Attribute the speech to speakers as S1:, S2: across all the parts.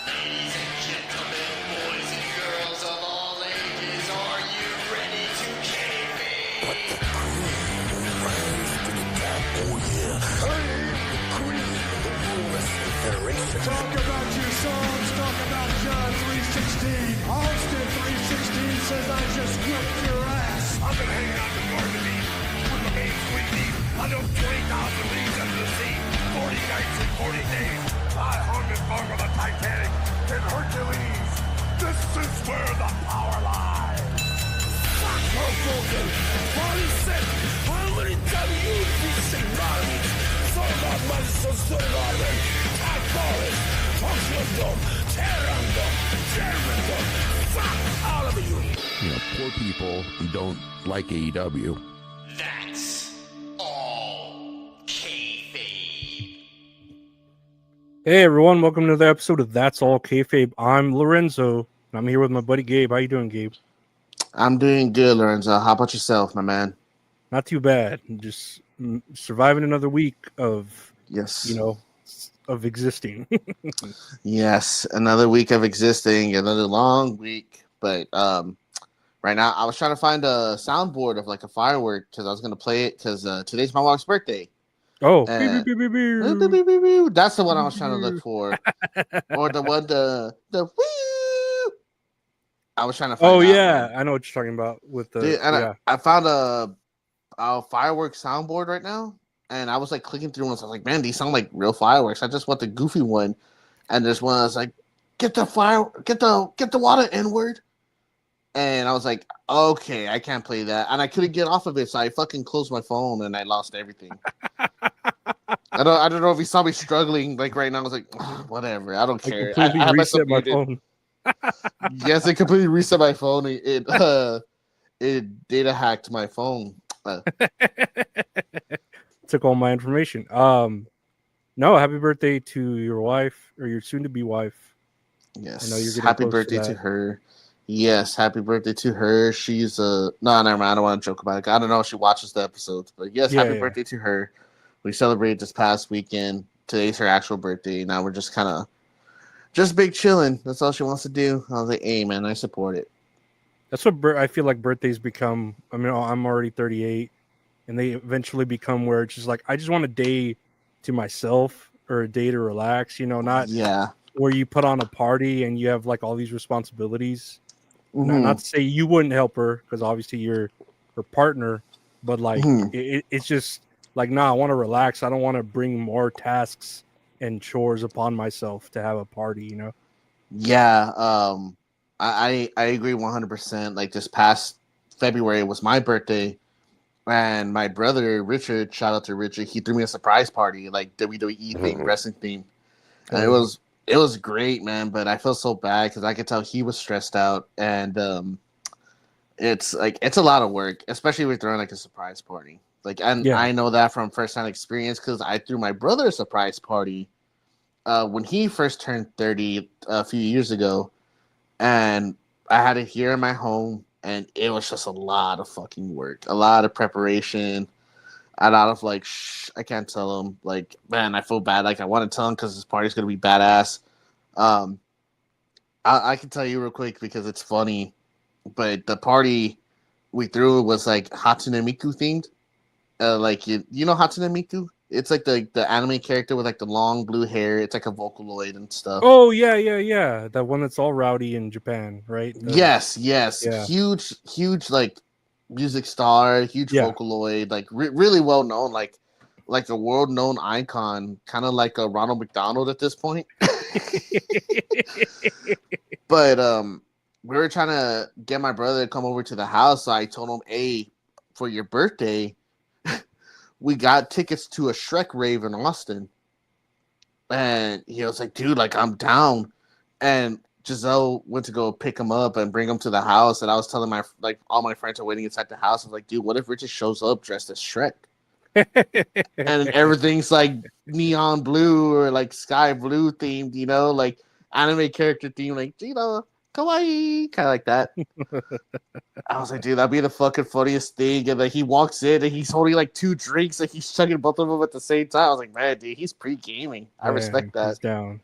S1: Ladies and gentlemen, boys and girls of all ages, are you ready to kayfabe?
S2: Put the queen rise to the top. Oh yeah, I am the queen of the World Wrestling Federation.
S3: Talk about your songs, talk about John 316. Austin 316 says I just whipped your ass.
S4: I've been hanging out the garden to eat with my main sweet deep. I know 20,000 leagues under the sea, 40 nights and 40 days. I hung and hung on the Titanic and Hercules. This is where the power lies. Fuck Hoboken, party set. How many times you decent armies? So about my sister Northern, Todd Forest, Toshundum, Terrandum, Germandum. Fuck all of you.
S2: You know, poor people who don't like AEW.
S1: That's all kayfabe.
S5: Hey everyone, welcome to the episode of That's All Kayfabe. I'm Lorenzo, and I'm here with my buddy Gabe. How you doing, Gabe?
S6: I'm doing good, Lorenzo. How about yourself, my man?
S5: Not too bad. Just surviving another week of,
S6: Yes.
S5: of existing.
S6: Yes, another week of existing, another long week. But right now, I was trying to find a soundboard of like a firework because I was going to play it because today's my wife's birthday.
S5: Oh,
S6: And-
S5: beep, beep, beep, beep, beep.
S6: That's the one I was trying to look for. Or the one, the woo. I was trying to find
S5: Oh
S6: that
S5: yeah,
S6: one.
S5: I know what you're talking about with the
S6: Dude, and
S5: yeah.
S6: I found a fireworks soundboard right now, and I was like clicking through and I was like, man, these sound like real fireworks. I just want the goofy one, and there's one that's like, get the water N-word, and I was like, okay, I can't play that, and I couldn't get off of it, so I fucking closed my phone and I lost everything. I don't know if you saw me struggling like right now. I was like, whatever, I don't
S5: I
S6: care.
S5: completely
S6: had
S5: reset
S6: myself
S5: my
S6: muted.
S5: phone.
S6: Yes, it completely reset my phone. It data hacked my phone.
S5: Took all my information. No, happy birthday to your wife or your soon-to-be wife.
S6: Yes,
S5: I know you're getting
S6: happy
S5: close to
S6: birthday to
S5: that.
S6: her. Yes, happy birthday to her. She's no, never mind. I don't want to joke about it. I don't know if she watches the episodes, but yes,
S5: Yeah,
S6: happy
S5: yeah.
S6: birthday to her. We celebrated this past weekend. Today's her actual birthday. Now we're just kind of just big chilling. That's all she wants to do. I was like, hey man, I support it.
S5: That's what I feel like birthdays become. I mean, I'm already 38, and they eventually become where it's just like I just want a day to myself or a day to relax. Not
S6: Yeah.
S5: where you put on a party and you have like all these responsibilities.
S6: Mhm.
S5: Not to say you wouldn't help her because obviously you're her partner, but like
S6: Mhm.
S5: it's just like I want to relax. I don't want to bring more tasks and chores upon myself to have a party.
S6: Yeah, I agree 100%. Like this past February was my birthday, and my brother Richard, shout out to Richard, he threw me a surprise party, like WWE theme, wrestling theme, and it was great, man. But I feel so bad because I could tell he was stressed out, and it's a lot of work, especially if we're throwing like a surprise party. Like, and
S5: Yeah.
S6: I know that from firsthand experience because I threw my brother a surprise party when he first turned 30 a few years ago, and I had it here in my home, and it was just a lot of fucking work, a lot of preparation, a lot of like, I can't tell him, like, man, I feel bad, like I want to tell him because this party's gonna be badass. I can tell you real quick because it's funny, but the party we threw was like Hatsune Miku themed. Like you know Hatsune Miku? It's like the anime character with like the long blue hair. It's like a Vocaloid and stuff.
S5: Oh yeah. That one that's all rowdy in Japan, right?
S6: Yes.
S5: Yeah.
S6: Huge like music star, huge
S5: Yeah.
S6: Vocaloid, like really well known, like a world known icon, kind of like a Ronald McDonald at this point. But we were trying to get my brother to come over to the house, so I told him, hey, for your birthday, we got tickets to a Shrek rave in Austin. And he was like, dude, like, I'm down. And Giselle went to go pick him up and bring him to the house. And I was telling all my friends are waiting inside the house. I was like, dude, what if Richard shows up dressed as Shrek? And everything's like neon blue or like sky blue themed, like anime character themed, like, kawaii, kind of like that. I was like, dude, that'd be the fucking funniest thing. And like he walks in and he's holding like 2 drinks, like he's chugging both of them at the same time. I was like, man, dude, he's pre-gaming. I respect that.
S5: He's down.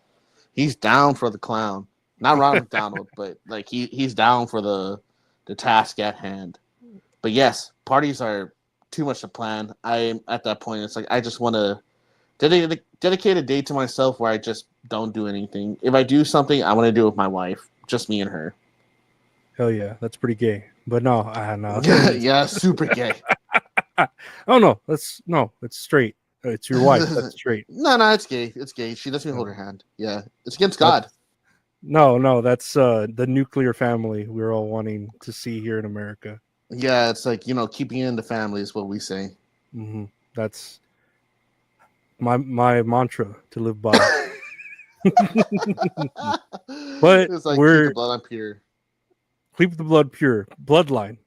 S6: he's down for the clown. Not Ronald McDonald, but like he's down for the task at hand. But yes, parties are too much to plan. I'm at that point. It's like I just want to dedicate a day to myself where I just don't do anything. If I do something, I want to do it with my wife, just me and her.
S5: Hell yeah, that's pretty gay. But no, no.
S6: Yeah, super gay.
S5: Oh no, it's straight. It's your wife. That's straight.
S6: No, it's gay. It's gay. She lets me hold her hand. Yeah, it's against God.
S5: No, that's the nuclear family we're all wanting to see here in America.
S6: Yeah, it's like, keeping it in the family is what we say.
S5: Mm-hmm. That's my mantra to live by. But
S6: it's like
S5: we're
S6: keep the blood pure.
S5: Keep the blood pure. Bloodline.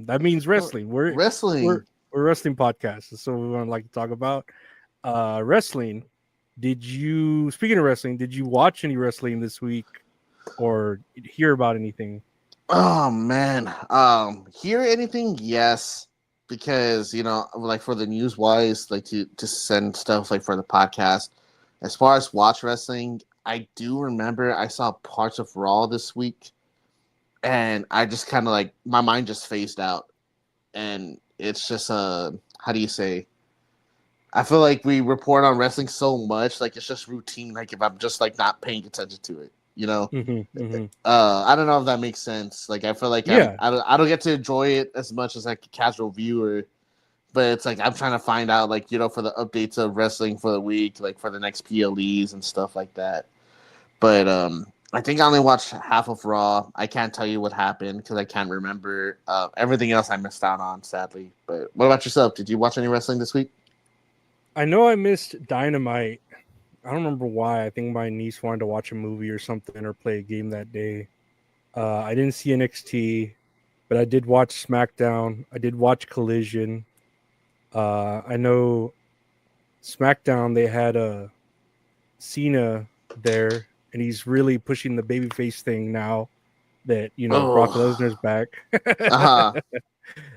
S5: That means wrestling. We're a wrestling podcast. That's what we want to like to talk about. Wrestling. Speaking of wrestling, did you watch any wrestling this week or hear about anything?
S6: Oh man. Hear anything? Yes. Because, like for the news wise, like to send stuff like for the podcast. As far as watch wrestling, I do remember I saw parts of Raw this week. And I just kind of like, my mind just phased out. And it's just, how do you say? I feel like we report on wrestling so much, like it's just routine. Like if I'm just like not paying attention to it,
S5: Mm-hmm, mm-hmm.
S6: I don't know if that makes sense. Like I feel like I don't get to enjoy it as much as like a casual viewer. But it's like I'm trying to find out, like, for the updates of wrestling for the week, like for the next PLEs and stuff like that. But I think I only watched half of Raw. I can't tell you what happened because I can't remember. Everything else I missed out on, sadly. But what about yourself? Did you watch any wrestling this week?
S5: I know I missed Dynamite. I don't remember why. I think my niece wanted to watch a movie or something or play a game that day. I didn't see NXT, but I did watch SmackDown. I did watch Collision. I know SmackDown, they had Cena there, and he's really pushing the babyface thing now that, Brock Lesnar's back.
S6: Uh-huh.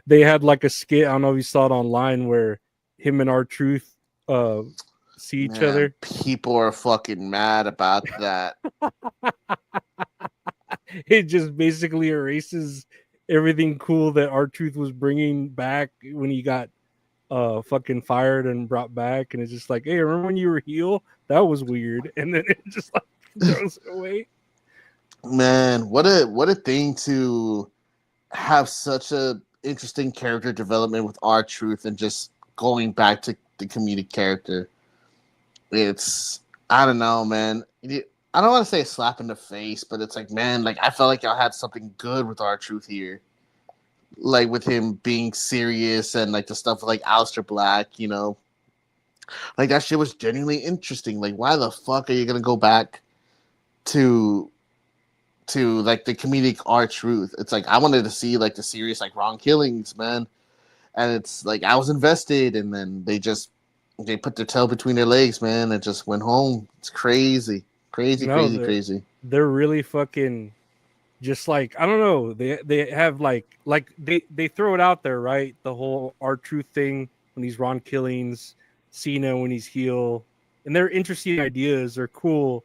S5: They had like a skit, I don't know if you saw it online, where him and R-Truth see each other.
S6: People are fucking mad about that.
S5: It just basically erases everything cool that R-Truth was bringing back when he got fucking fired and brought back, and it's just like, hey, remember when you were heel? That was weird. And then it just like throws it away.
S6: Man, what a thing to have such a interesting character development with R-Truth and just going back to the comedic character. It's, I don't know, man. I don't want to say a slap in the face, but it's like, man, like I felt like y'all had something good with R-Truth here. Like with him being serious and like the stuff with like Aleister Black, like that shit was genuinely interesting. Like, why the fuck are you gonna go back to like the comedic R-Truth? It's like I wanted to see like the serious like wrong killings, man. And it's like I was invested, and then they put their tail between their legs, man, and just went home. It's crazy. Crazy.
S5: They're really fucking just like, I don't know. They have like they throw it out there, right? The whole R-Truth thing when he's Ron Killings, Cena when he's heel, and they're interesting ideas. They're cool,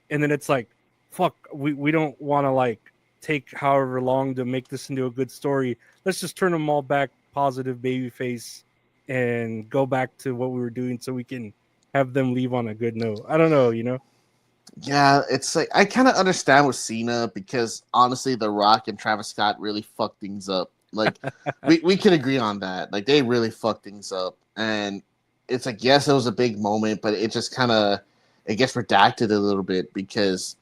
S5: and then it's like, fuck, we don't want to like take however long to make this into a good story. Let's just turn them all back positive babyface and go back to what we were doing so we can have them leave on a good note. I don't know,
S6: Yeah, it's like I kind of understand with Cena because honestly, The Rock and Travis Scott really fucked things up. Like we can agree on that. Like they really fucked things up, and it's like yes, it was a big moment, but it just kind of it gets redacted a little bit because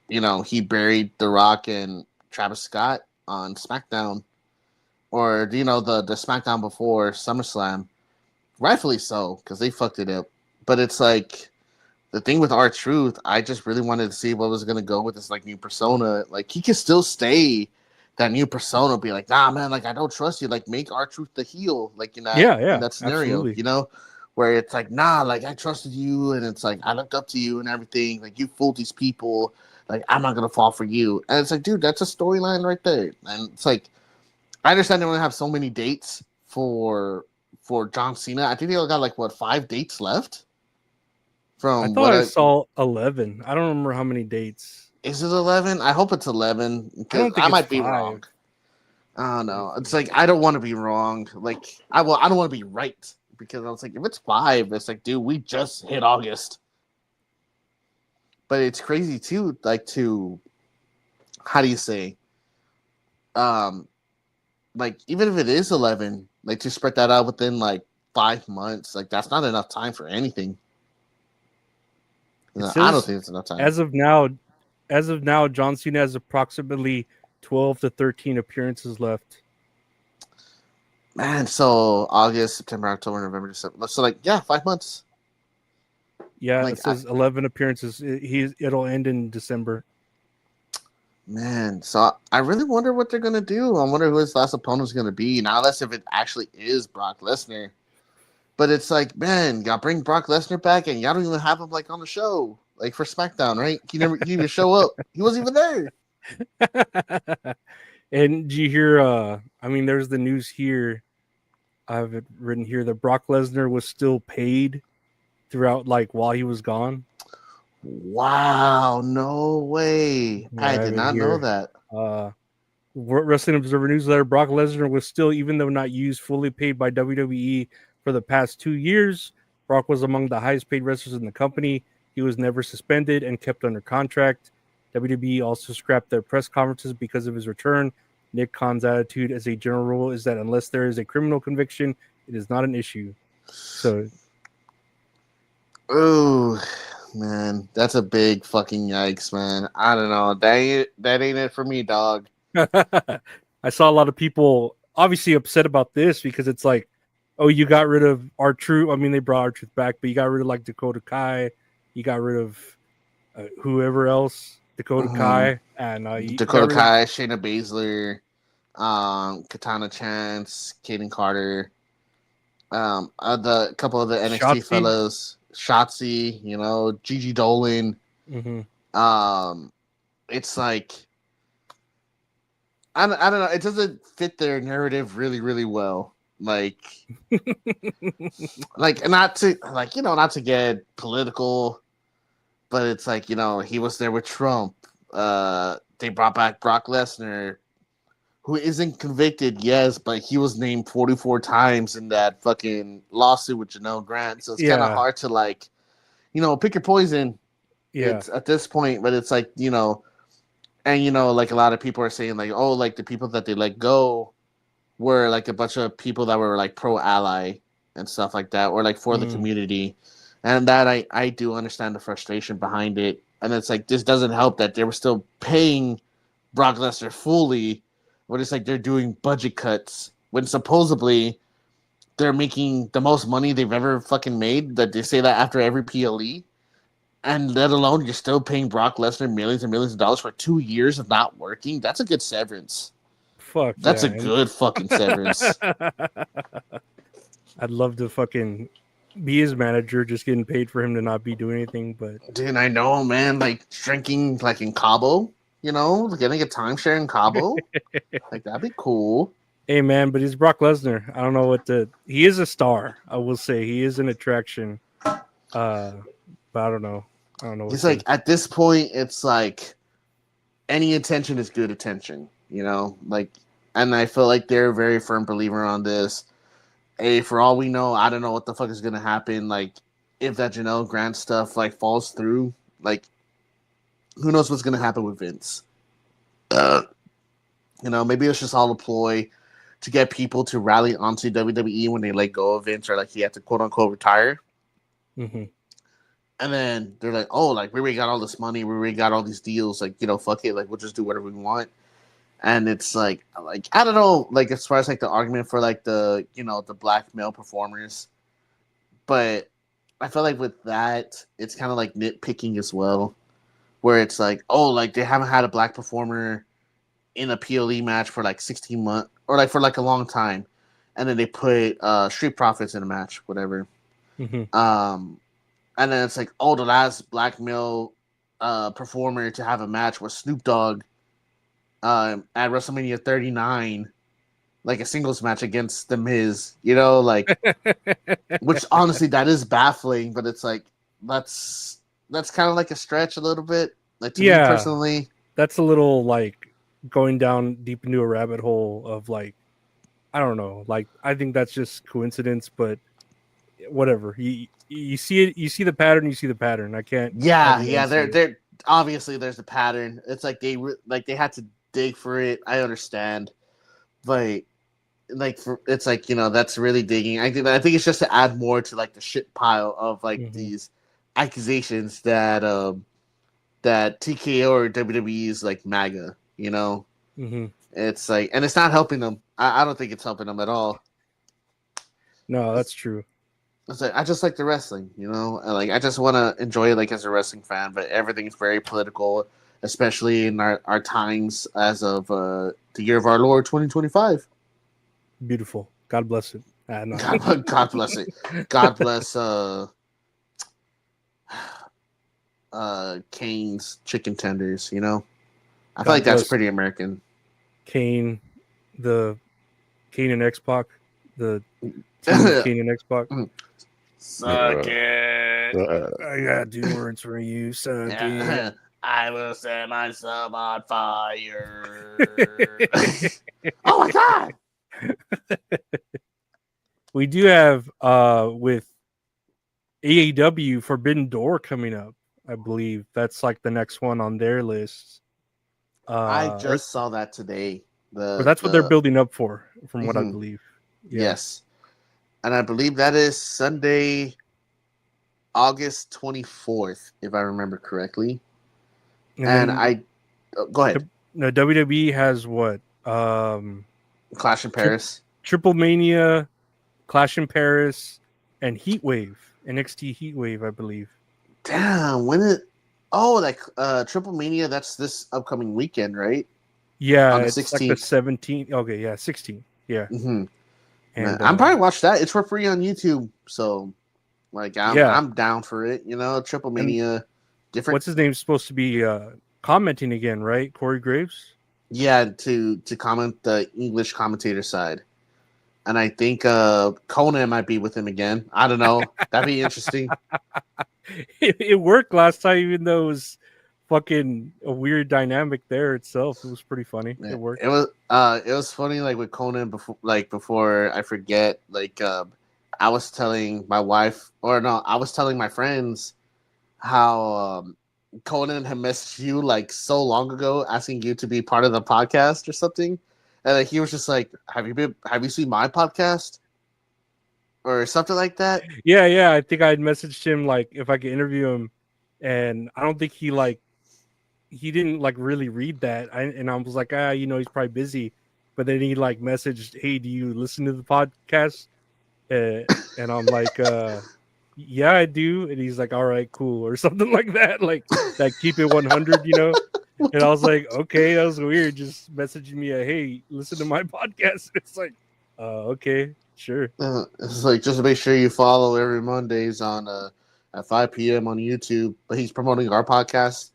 S6: he buried The Rock and Travis Scott on SmackDown, or the SmackDown before SummerSlam, rightfully so because they fucked it up. But it's like. The thing with R-Truth, I just really wanted to see what was going to go with this like new persona. Like he can still stay that new persona, be like, nah, man, like I don't trust you. Like make R-Truth the heel, like in that scenario,
S5: absolutely.
S6: where it's like, nah, like I trusted you, and it's like I looked up to you and everything. Like you fooled these people. Like I'm not gonna fall for you. And it's like, dude, that's a storyline right there. And it's like, I understand they only have so many dates for John Cena. I think they only got like 5 dates left
S5: I
S6: From
S5: thought
S6: what
S5: I saw 11. I don't remember how many dates.
S6: is it 11? I hope it's 11
S5: I
S6: because
S5: don't think
S6: I
S5: it's
S6: might be
S5: 5.
S6: wrong. I don't know. It's like I don't want to be wrong. Like I don't want to be right because I was like, if it's 5, it's like, dude, we just hit August. But it's crazy too, like to how do you say? Like even if it is 11, like to spread that out within like 5 months, like that's not enough time for anything.
S5: It
S6: I don't
S5: says
S6: think it's enough time.
S5: as of now, John Cena has approximately 12 to 13 appearances left.
S6: Man, so August, September, October, November, December. So like, yeah, 5 months.
S5: Yeah,
S6: Like,
S5: it says 11 appearances. It'll end in December.
S6: Man, so I really wonder what they're gonna do. I wonder who his last opponent is gonna be. Now, unless if it actually is Brock Lesnar. But it's like, man, y'all bring Brock Lesnar back, and y'all don't even have him like on the show, like for SmackDown, right? He didn't even show up. He wasn't even there.
S5: And do you hear? I mean, there's the news here. I have it written here that Brock Lesnar was still paid throughout, like while he was gone.
S6: Wow, no way!
S5: Yeah,
S6: I
S5: I
S6: did
S5: have it
S6: not know
S5: here.
S6: that.
S5: Wrestling Observer newsletter: Brock Lesnar was still, even though not used, fully paid by WWE for the past 2 years. Brock was among the highest paid wrestlers in the company. He was never suspended and kept under contract. WWE also scrapped their press conferences because of his return. Nick Khan's attitude, as a general rule, is that unless there is a criminal conviction, it is not an issue. So,
S6: Oh man, that's a big fucking yikes, man. I don't know. That ain't it for me, dog.
S5: I saw a lot of people obviously upset about this because it's like, oh, you got rid of R-Truth. I mean, they brought R-Truth back, but you got rid of like Dakota Kai. You got rid of whoever else, Dakota Kai, and you got
S6: Dakota
S5: rid of
S6: Kai, Shayna Baszler, Katana Chance, Kaden Carter, the couple of the NXT
S5: Shotzi.
S6: fellows, Shotzi, you know, Gigi Dolan. It's like I don't know. It doesn't fit their narrative really, really well. Like not to get political, but it's like, you know, he was there with Trump. They brought back Brock Lesnar, who isn't convicted, yes, but he was named 44 times in that fucking lawsuit with Janelle Grant. So it's kind of hard to, like, you know, pick your poison.
S5: Yeah.
S6: It's at this point, but it's like, you know, and you know, like a lot of people are saying, like, oh, like the people that they let go were like a bunch of people that were like pro ally and stuff like that, or like for the community. And that I do understand the frustration behind it. And it's like, this doesn't help that they were still paying Brock Lesnar fully, but it's like they're doing budget cuts when supposedly they're making the most money they've ever fucking made. That they say that after every PLE. And let alone you're still paying Brock Lesnar millions and millions of dollars for 2 years of not working. That's a good severance.
S5: Fuck.
S6: That's
S5: yeah.
S6: a good fucking severance.
S5: I'd love to fucking be his manager, just getting paid for him to not be doing anything. But
S6: dude, I know, man. Like drinking, like in Cabo, you know, getting a timeshare in Cabo, like that'd be cool.
S5: Hey, man, but he's Brock Lesnar. I don't know what he is a star. I will say he is an attraction. But I don't know.
S6: It's like at this point, it's like any attention is good attention, you know. Like, and I feel like they're a very firm believer on this. Hey, for all we know, I don't know what the fuck is gonna happen. Like, if that Janelle Grant stuff like falls through, like, who knows what's gonna happen with Vince? You know, maybe it's just all a ploy to get people to rally onto WWE when they let go of Vince, or like he had to quote unquote retire.
S5: Mm-hmm.
S6: And then they're like, oh, like, we already got all this money. We already got all these deals. Like, you know, fuck it. Like, we'll just do whatever we want. And it's like, I don't know, like, as far as, like, the argument for, like, the, you know, the black male performers. But I feel like with that, it's kind of, like, nitpicking as well. Where it's like, oh, like, they haven't had a black performer in a PLE match for, like, 16 months. Or, like, for, like, a long time. And then they put Street Profits in a match, whatever.
S5: Mm-hmm.
S6: And then it's like, oh, the last black male performer to have a match was Snoop Dogg at WrestleMania 39, like a singles match against The Miz, you know, like, which honestly, that is baffling, but it's like, that's kind of like a stretch a little bit. Like to me
S5: Yeah.
S6: personally,
S5: That's a little like going down deep into a rabbit hole of like, I don't know. Like, I think that's just coincidence, but whatever. You see it, you see the pattern, you see the pattern. I can't.
S6: yeah,
S5: argue against it.
S6: they're obviously there's a pattern. It's like like they had to dig for it. I understand, but it's like that's really digging. I think it's just to add more to like the shit pile of like these accusations that that TKO or WWE is like MAGA. It's like, and it's not helping them. I don't think it's helping them at all.
S5: No, that's true.
S6: It's like I just like the wrestling, like I just want to enjoy it like as a wrestling fan, but everything's very political, especially in our times as of the year of our Lord 2025.
S5: Beautiful. God bless it. No.
S6: God bless it. God bless Kane's chicken tenders. I feel like that's pretty American.
S5: Kane and X-Pac, the team of Kane and X-Pac.
S6: Suck it.
S5: I got 2 words for you. Suck it.
S6: I will set myself on fire. Oh my god.
S5: We do have with AEW Forbidden Door coming up. I believe that's like the next one on their list.
S6: I just saw that today.
S5: But that's what they're building up for, from what I believe. Yeah.
S6: Yes. And I believe that is Sunday, August 24th, if I remember correctly. And go ahead.
S5: No, WWE has what?
S6: Clash in Paris.
S5: Triple Mania, Clash in Paris, and Heatwave. NXT Heatwave, I believe.
S6: Damn, Triple Mania, that's this upcoming weekend, right?
S5: Yeah,
S6: on the
S5: it's
S6: 16th.
S5: like the 17th. Okay, yeah, 16th. Yeah.
S6: Mm-hmm.
S5: And
S6: I'm probably watch that. It's for free on YouTube, so like I'm down for it. Triple Mania, different.
S5: What's his name supposed to be commenting again, right? Corey Graves.
S6: Yeah, to comment the English commentator side, and I think Conan might be with him again. I don't know. That'd be interesting.
S5: It worked last time, even though it was fucking a weird dynamic there itself. It was pretty funny.
S6: Yeah,
S5: it worked.
S6: It was funny, like with Conan before I forget, I was telling my wife, or no, I was telling my friends how Conan had messaged you like so long ago asking you to be part of the podcast or something, and like, he was just like, have you seen my podcast or something like that?
S5: Yeah. I think I had messaged him like if I could interview him, and I don't think he didn't like really read that. And I was like, he's probably busy. But then he like messaged, hey, do you listen to the podcast? And I'm like, yeah, I do. And he's like, all right, cool, or something like that. Like keep it 100, And I was like, okay, that was weird. Just messaging me, hey, listen to my podcast. It's like, okay, sure.
S6: It's like, just to make sure you follow every Mondays on at 5 p.m. on YouTube. But he's promoting our podcast.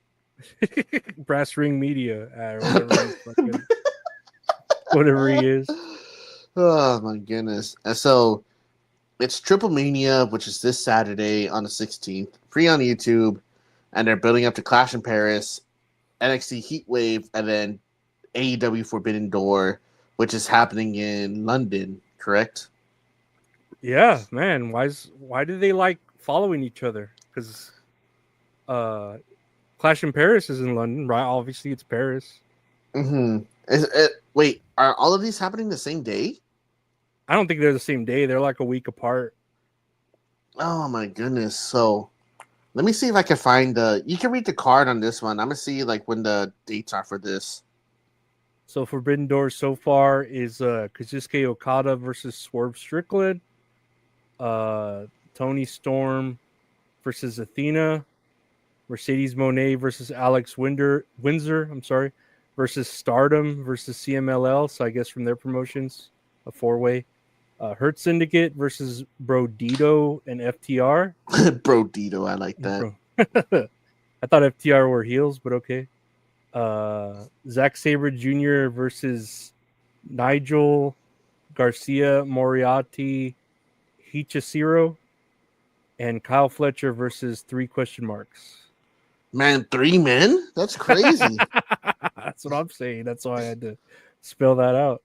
S5: Brass Ring Media, whatever he is.
S6: Oh my goodness! And so it's Triple Mania, which is this Saturday on the 16th, free on YouTube, and they're building up to Clash in Paris, NXT Heatwave, and then AEW Forbidden Door, which is happening in London. Correct?
S5: Yeah, man. Why do they like following each other? Because Clash in Paris is in London, right? Obviously, it's Paris.
S6: Mm-hmm. Wait, are all of these happening the same day?
S5: I don't think they're the same day. They're like a week apart.
S6: Oh my goodness! So, let me see if I can find you can read the card on this one. I'm gonna see like when the dates are for this.
S5: So Forbidden Door so far is Kazuchika Okada versus Swerve Strickland, Tony Storm versus Athena, Mercedes Moné versus Alex Windsor, versus Stardom versus CMLL. So I guess from their promotions, a 4-way. Hurt Syndicate versus Brodito and FTR.
S6: Brodito, I like that.
S5: I thought FTR were heels, but okay. Zack Sabre Jr. versus Nigel Garcia Moriarty Hichishiro. and Kyle Fletcher versus 3 question marks.
S6: Man, 3 men? That's crazy.
S5: That's what I'm saying. That's why I had to spell that out.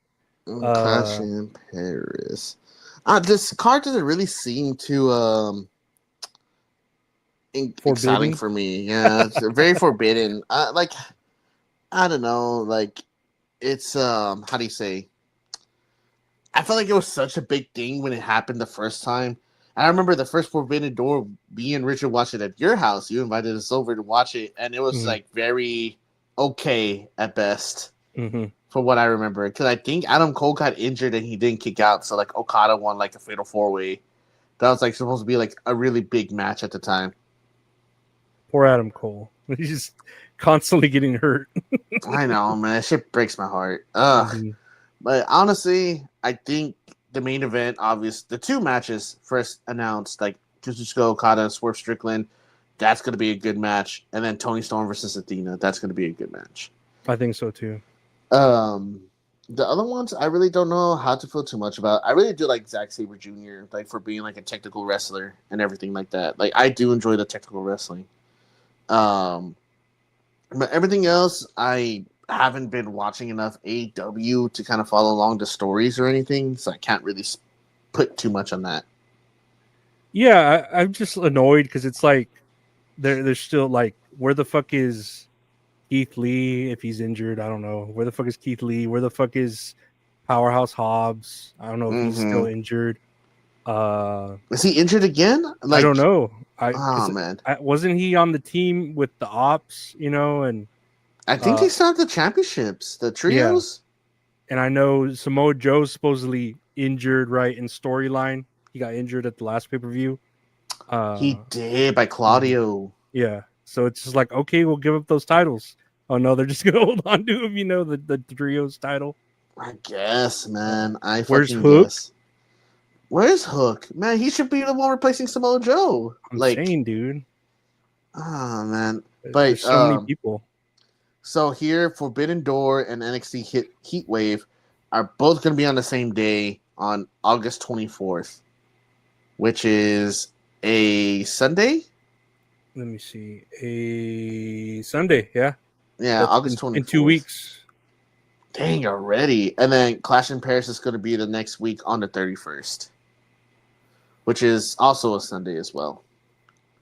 S6: Clash in Paris. This card doesn't really seem too exciting for me. Yeah, it's very forbidden. I don't know. Like, it's how do you say? I felt like it was such a big thing when it happened the first time. I remember the first Forbidden Door, me and Richard watched it at your house. You invited us over to watch it, and it was like very okay at best for what I remember. Because I think Adam Cole got injured and he didn't kick out, so like Okada won like a fatal 4-way. That was like supposed to be like a really big match at the time.
S5: Poor Adam Cole. He's just constantly getting hurt.
S6: I know, man. That shit breaks my heart. Ugh. But honestly, I think the main event, the 2 matches first announced, like Kazuchika Okada and Swerve Strickland, that's going to be a good match. And then Toni Storm versus Athena, that's going to be a good match.
S5: I think so too.
S6: The other ones, I really don't know how to feel too much about. I really do like Zack Sabre Jr., like for being like a technical wrestler and everything like that. Like I do enjoy the technical wrestling. But everything else, I haven't been watching enough AEW to kind of follow along the stories or anything, so I can't really put too much on that.
S5: Yeah, I'm just annoyed because it's like they're still like, where the fuck is Keith Lee if he's injured? I don't know. Where the fuck is Keith Lee? Where the fuck is Powerhouse Hobbs? I don't know if he's still injured.
S6: Is he injured again? Like,
S5: I don't know.
S6: Man,
S5: wasn't he on the team with the Ops? You know, and
S6: I think they still have the championships, the trios.
S5: Yeah. And I know Samoa Joe's supposedly injured, right, in storyline. He got injured at the last pay-per-view.
S6: He did by Claudio.
S5: Yeah. So it's just like, okay, we'll give up those titles. Oh, no, they're just going to hold on to him, you know, the trios title.
S6: I guess, man.
S5: Where's Hook?
S6: Guess. Where's Hook? Man, he should be the one replacing Samoa Joe.
S5: I'm saying, dude.
S6: Oh, man. But
S5: there's so many people.
S6: So here, Forbidden Door and NXT Heatwave are both going to be on the same day on August 24th, which is a Sunday?
S5: Let me see. A Sunday, yeah.
S6: Yeah, that's August 24th.
S5: In 2 weeks.
S6: Dang, already. And then Clash in Paris is going to be the next week on the 31st, which is also a Sunday as well.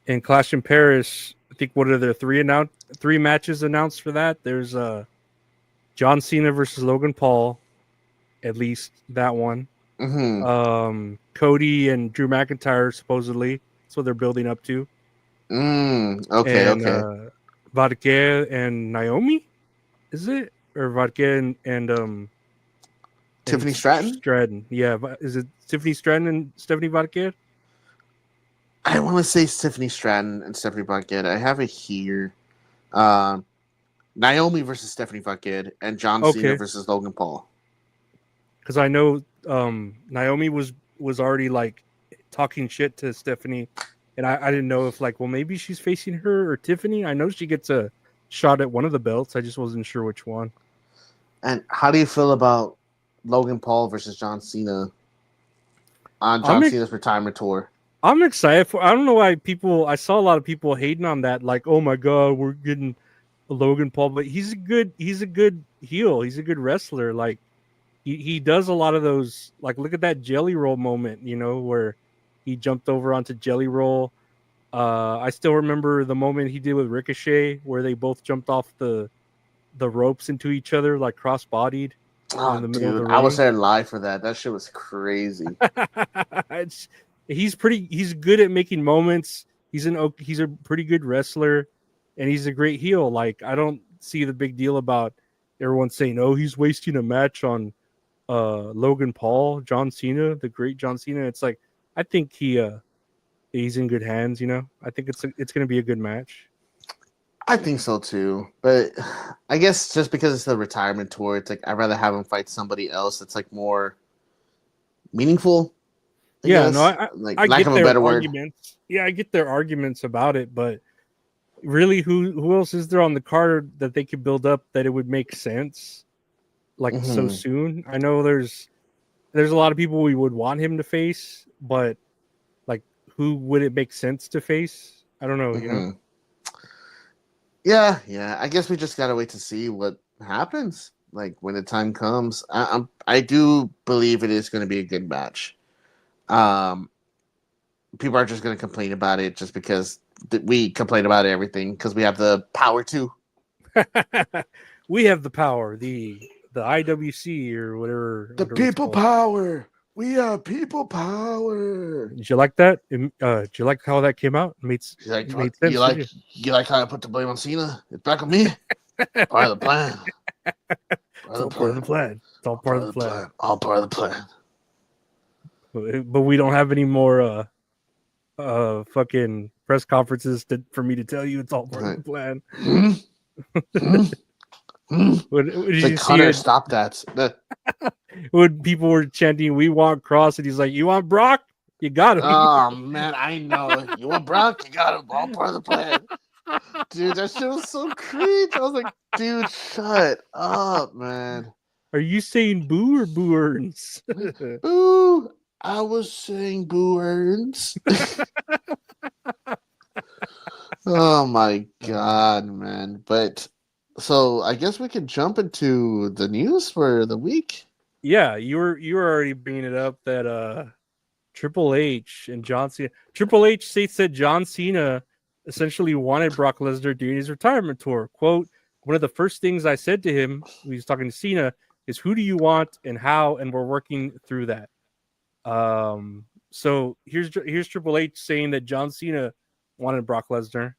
S5: And Clash in Paris, I think, what are there, 3 matches announced for that? There's John Cena versus Logan Paul, at least that one. Cody and Drew McIntyre, supposedly. That's what they're building up to.
S6: Okay.
S5: Vodka and Naomi, is it? Or Vodka and
S6: Tiffany Stratton?
S5: Stratton, yeah. Is it Tiffany Stratton and Stephanie Vodka?
S6: I want to say Tiffany Stratton and Stephanie Vodka. I have it here. Naomi versus Stephanie Vodka and John Cena versus Logan Paul.
S5: Because I know Naomi was already like talking shit to Stephanie, and I didn't know if like, well, maybe she's facing her or Tiffany. I know she gets a shot at one of the belts. I just wasn't sure which one. And
S6: how do you feel about Logan Paul versus John Cena on John Cena's retirement tour?
S5: I'm excited for. I don't know why I saw a lot of people hating on that. Like, oh my god, we're getting a Logan Paul, but he's a good heel. He's a good wrestler. Like, he does a lot of those. Like, look at that Jelly Roll moment, you know, where he jumped over onto Jelly Roll. I still remember the moment he did with Ricochet, where they both jumped off the ropes into each other, like cross-bodied.
S6: Oh, dude, I was there live for that. That shit was crazy.
S5: He's good at making moments. He's a pretty good wrestler, and he's a great heel. Like, I don't see the big deal about everyone saying, "Oh, he's wasting a match on Logan Paul, John Cena, the great John Cena." It's like, I think he's in good hands. You know, I think it's going to be a good match.
S6: I think so too, but I guess just because it's the retirement tour, it's like I'd rather have him fight somebody else that's like more meaningful. I guess.
S5: No, I
S6: lack
S5: get
S6: of a
S5: their
S6: better
S5: arguments.
S6: word.
S5: Yeah, I get their arguments about it, but really, who else is there on the card that they could build up that it would make sense, like so soon? I know there's a lot of people we would want him to face, but like, who would it make sense to face? I don't know. You know.
S6: Yeah. I guess we just gotta wait to see what happens. Like when the time comes, I do believe it is going to be a good match. People are just going to complain about it just because we complain about everything because we have the power to.
S5: We have the power, the IWC or whatever.
S6: The
S5: whatever
S6: people power. We have people power.
S5: Did you like that? Did you like how that came out? Made sense.
S6: You like how I put the blame on Cena? It's back on me. Part of the plan.
S5: It's all part of the plan. It's all part of the plan.
S6: All part of the plan.
S5: But we don't have any more fucking press conferences for me to tell you it's all part of the plan. What did you see?
S6: Hunter, stop that.
S5: When people were chanting, "We want Cross," and he's like, "You want Brock? You got him."
S6: Oh man, I know. You want Brock? You got him. All part of the plan. Dude, that shit was so cringe. I was like, dude, shut up, man.
S5: Are you saying boo or boo earns?
S6: Boo. I was saying boo earns. Oh my god, man. But so I guess we could jump into the news for the week.
S5: Yeah, you were already bringing it up that Triple H and John Cena. Triple H states that John Cena essentially wanted Brock Lesnar during his retirement tour. Quote, one of the first things I said to him, when he was talking to Cena, is who do you want and how, and we're working through that. So here's Triple H saying that John Cena wanted Brock Lesnar.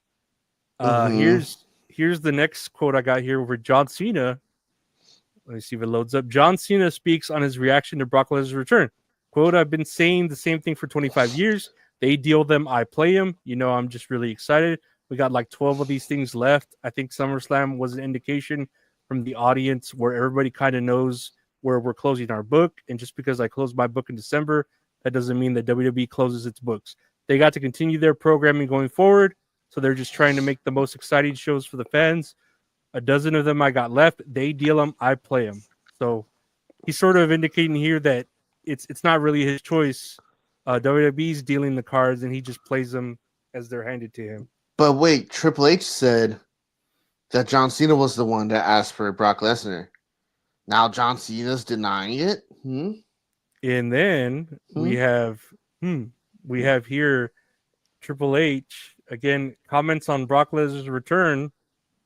S5: Here's the next quote I got here with John Cena. Let me see if it loads up. John Cena speaks on his reaction to Brock Lesnar's return. Quote, I've been saying the same thing for 25 years. They deal them, I play them. You know, I'm just really excited. We got like 12 of these things left. I think SummerSlam was an indication from the audience where everybody kind of knows where we're closing our book. And just because I closed my book in December, that doesn't mean that WWE closes its books. They got to continue their programming going forward. So they're just trying to make the most exciting shows for the fans. A dozen of them I got left. They deal them, I play them. So he's sort of indicating here that it's not really his choice. WWE's dealing the cards, and he just plays them as they're handed to him.
S6: But wait, Triple H said that John Cena was the one that asked for Brock Lesnar. Now John Cena's denying it.
S5: And then we have here Triple H again comments on Brock Lesnar's return,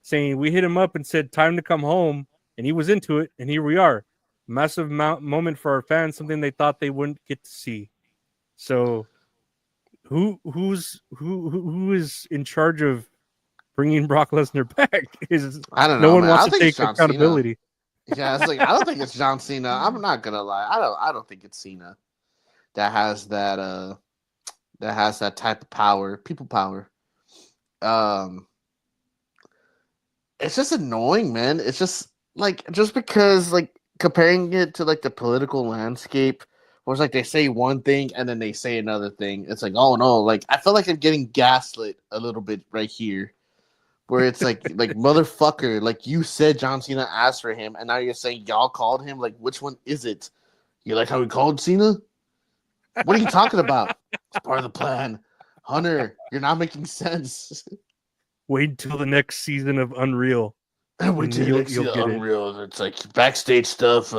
S5: saying we hit him up and said time to come home, and he was into it, and here we are. Massive moment for our fans, something they thought they wouldn't get to see. So, who is in charge of bringing Brock Lesnar back?
S6: I don't know.
S5: No one
S6: man.
S5: wants to take accountability.
S6: Yeah, it's like I don't think it's John Cena. I'm not gonna lie. I don't think it's Cena that has that type of power, people power. It's just annoying, man. It's just because comparing it to like the political landscape, where it's like they say one thing and then they say another thing. It's like, oh no, like I feel like I'm getting gaslit a little bit right here, where it's like motherfucker, like you said John Cena asked for him, and now you're saying y'all called him. Like, which one is it? You like how we called Cena? What are you talking about? It's part of the plan, Hunter. You're not making sense.
S5: Wait until the next season of Unreal.
S6: Wait till you'll get Unreal. It's like backstage stuff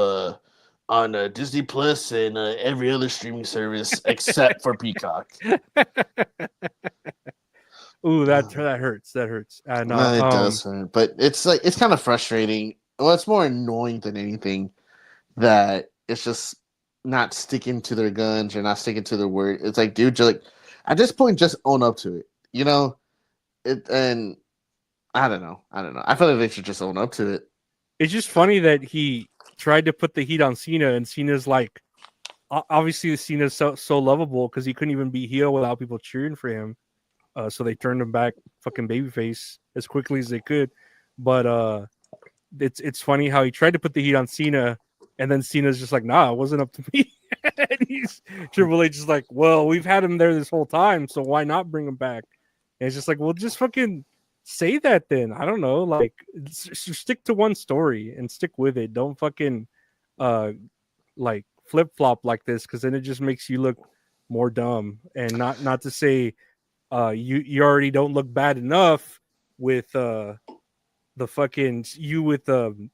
S6: on Disney Plus and every other streaming service except for Peacock.
S5: Ooh, that hurts. That hurts.
S6: It does hurt, but it's kind of frustrating. Well, it's more annoying than anything that it's just not sticking to their guns or not sticking to their word. It's like, dude, you're like, at this point, just own up to it. You know, and I don't know. I feel like they should just own up to it.
S5: It's just funny that he tried to put the heat on Cena, and Cena's like, obviously Cena's so lovable because he couldn't even be heel without people cheering for him. So they turned him back fucking babyface as quickly as they could. But it's funny how he tried to put the heat on Cena, and then Cena's just like, nah, it wasn't up to me. And Triple H is like, well, we've had him there this whole time, so why not bring him back? And it's just like, well, just fucking say that then. I don't know. Like, stick to one story and stick with it. Don't fucking like flip flop like this, because then it just makes you look more dumb. And not to say you already don't look bad enough with the fucking you with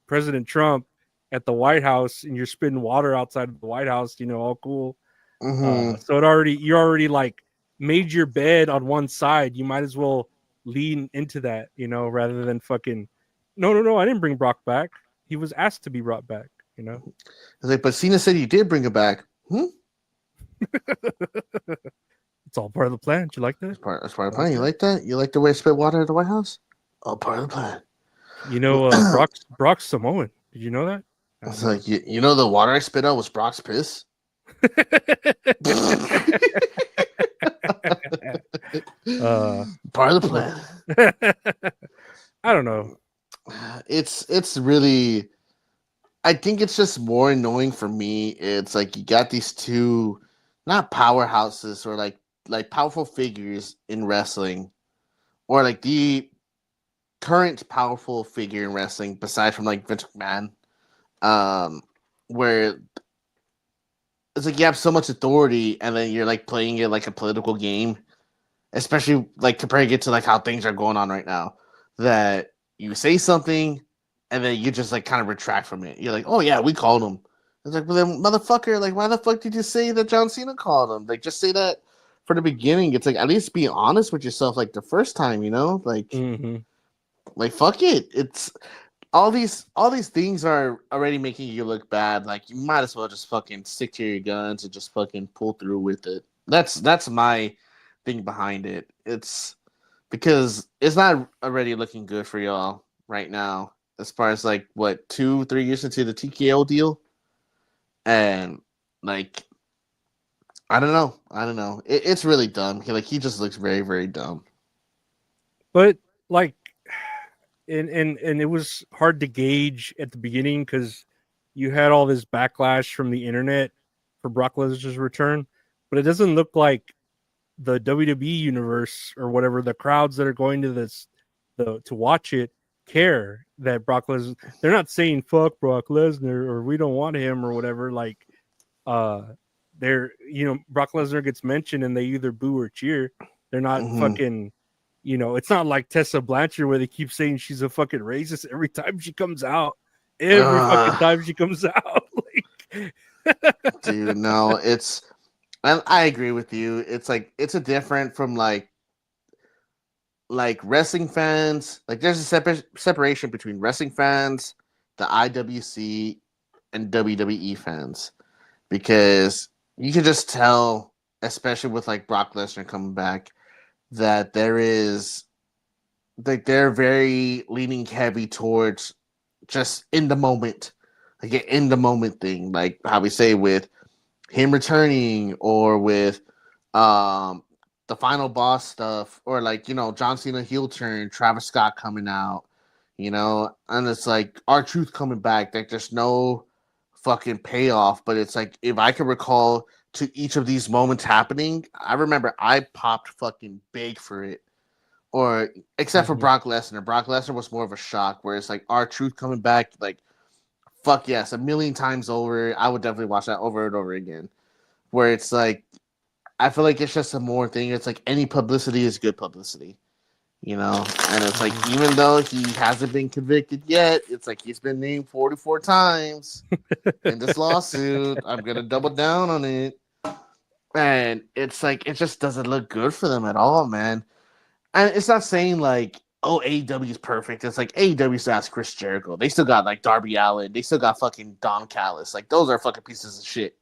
S5: President Trump at the White House, and you're spitting water outside of the White House, all cool. So you already like made your bed on one side. You might as well lean into that, rather than fucking no, I didn't bring Brock back. He was asked to be brought back,
S6: It's like, but Cena said he did bring it back.
S5: It's all part of the plan. Do you like that?
S6: That's part of the plan. You like that? You like the way I spit water at the White House? All part of the plan.
S5: Brock's Samoan. Did you know that?
S6: It's like you know the water I spit out was Brock's piss. Part of the plan.
S5: I don't know.
S6: It's really. I think it's just more annoying for me. It's like you got these two, not powerhouses or like powerful figures in wrestling, or like the current powerful figure in wrestling, besides from like Vince McMahon, where it's like you have so much authority and then you're like playing it like a political game, especially like comparing it to like how things are going on right now, that you say something and then you just like kind of retract from it. You're like, oh yeah, we called him. It's like, well then, motherfucker, like why the fuck did you say that John Cena called him? Like just say that for the beginning. It's like at least be honest with yourself, like the first time, like, like fuck it. It's all these things are already making you look bad. Like you might as well just fucking stick to your guns and just fucking pull through with it. That's my thing behind it. It's because it's not already looking good for y'all right now. As far as like what 2-3 years into the TKO deal, and like I don't know. It's really dumb. He just looks very, very dumb.
S5: But like, and it was hard to gauge at the beginning because you had all this backlash from the internet for Brock Lesnar's return, but it doesn't look like the WWE universe or whatever, the crowds that are going to to watch it care that Brock Lesnar. They're not saying fuck Brock Lesnar or we don't want him or whatever. Like, they're Brock Lesnar gets mentioned and they either boo or cheer. They're not fucking. It's not like Tessa Blanchard where they keep saying she's a fucking racist every time she comes out. Every fucking time she comes out.
S6: Dude, no, I agree with you. It's like it's a different from like wrestling fans. Like there's a separation between wrestling fans, the IWC, and WWE fans, because you can just tell, especially with like Brock Lesnar coming back, that there is like they're very leaning heavy towards just in the moment, like an in the moment thing, like how we say with him returning or with the final boss stuff, or like John Cena heel turn, Travis Scott coming out, and it's like R-Truth coming back. Like there's no fucking payoff, but it's like if I can recall to each of these moments happening, I remember I popped fucking big for it. Or except for Brock Lesnar. Brock Lesnar was more of a shock, where it's like R-Truth coming back, like fuck yes, a million times over. I would definitely watch that over and over again. Where it's like I feel like it's just a more thing. It's like any publicity is good publicity, And it's like even though he hasn't been convicted yet, it's like he's been named 44 times in this lawsuit. I'm gonna double down on it, and it's like it just doesn't look good for them at all, man. And it's not saying like, oh, AEW is perfect. It's like AEW still has Chris Jericho. They still got like Darby Allin. They still got fucking Don Callis. Like those are fucking pieces of shit,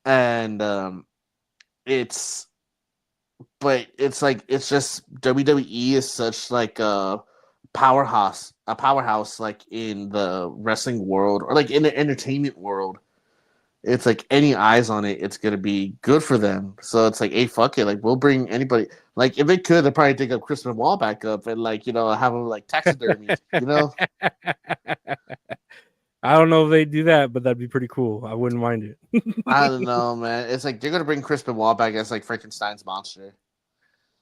S6: And but it's like it's just WWE is such like a powerhouse like in the wrestling world or like in the entertainment world. It's like any eyes on it, it's gonna be good for them. So it's like, hey, fuck it, like we'll bring anybody. Like if it could, they'd probably dig up Chris Benoit back up and like have him like taxidermy.
S5: I don't know if they do that, but that'd be pretty cool. I wouldn't mind it.
S6: I don't know, man. It's like they're gonna bring Chris Benoit back as like Frankenstein's monster.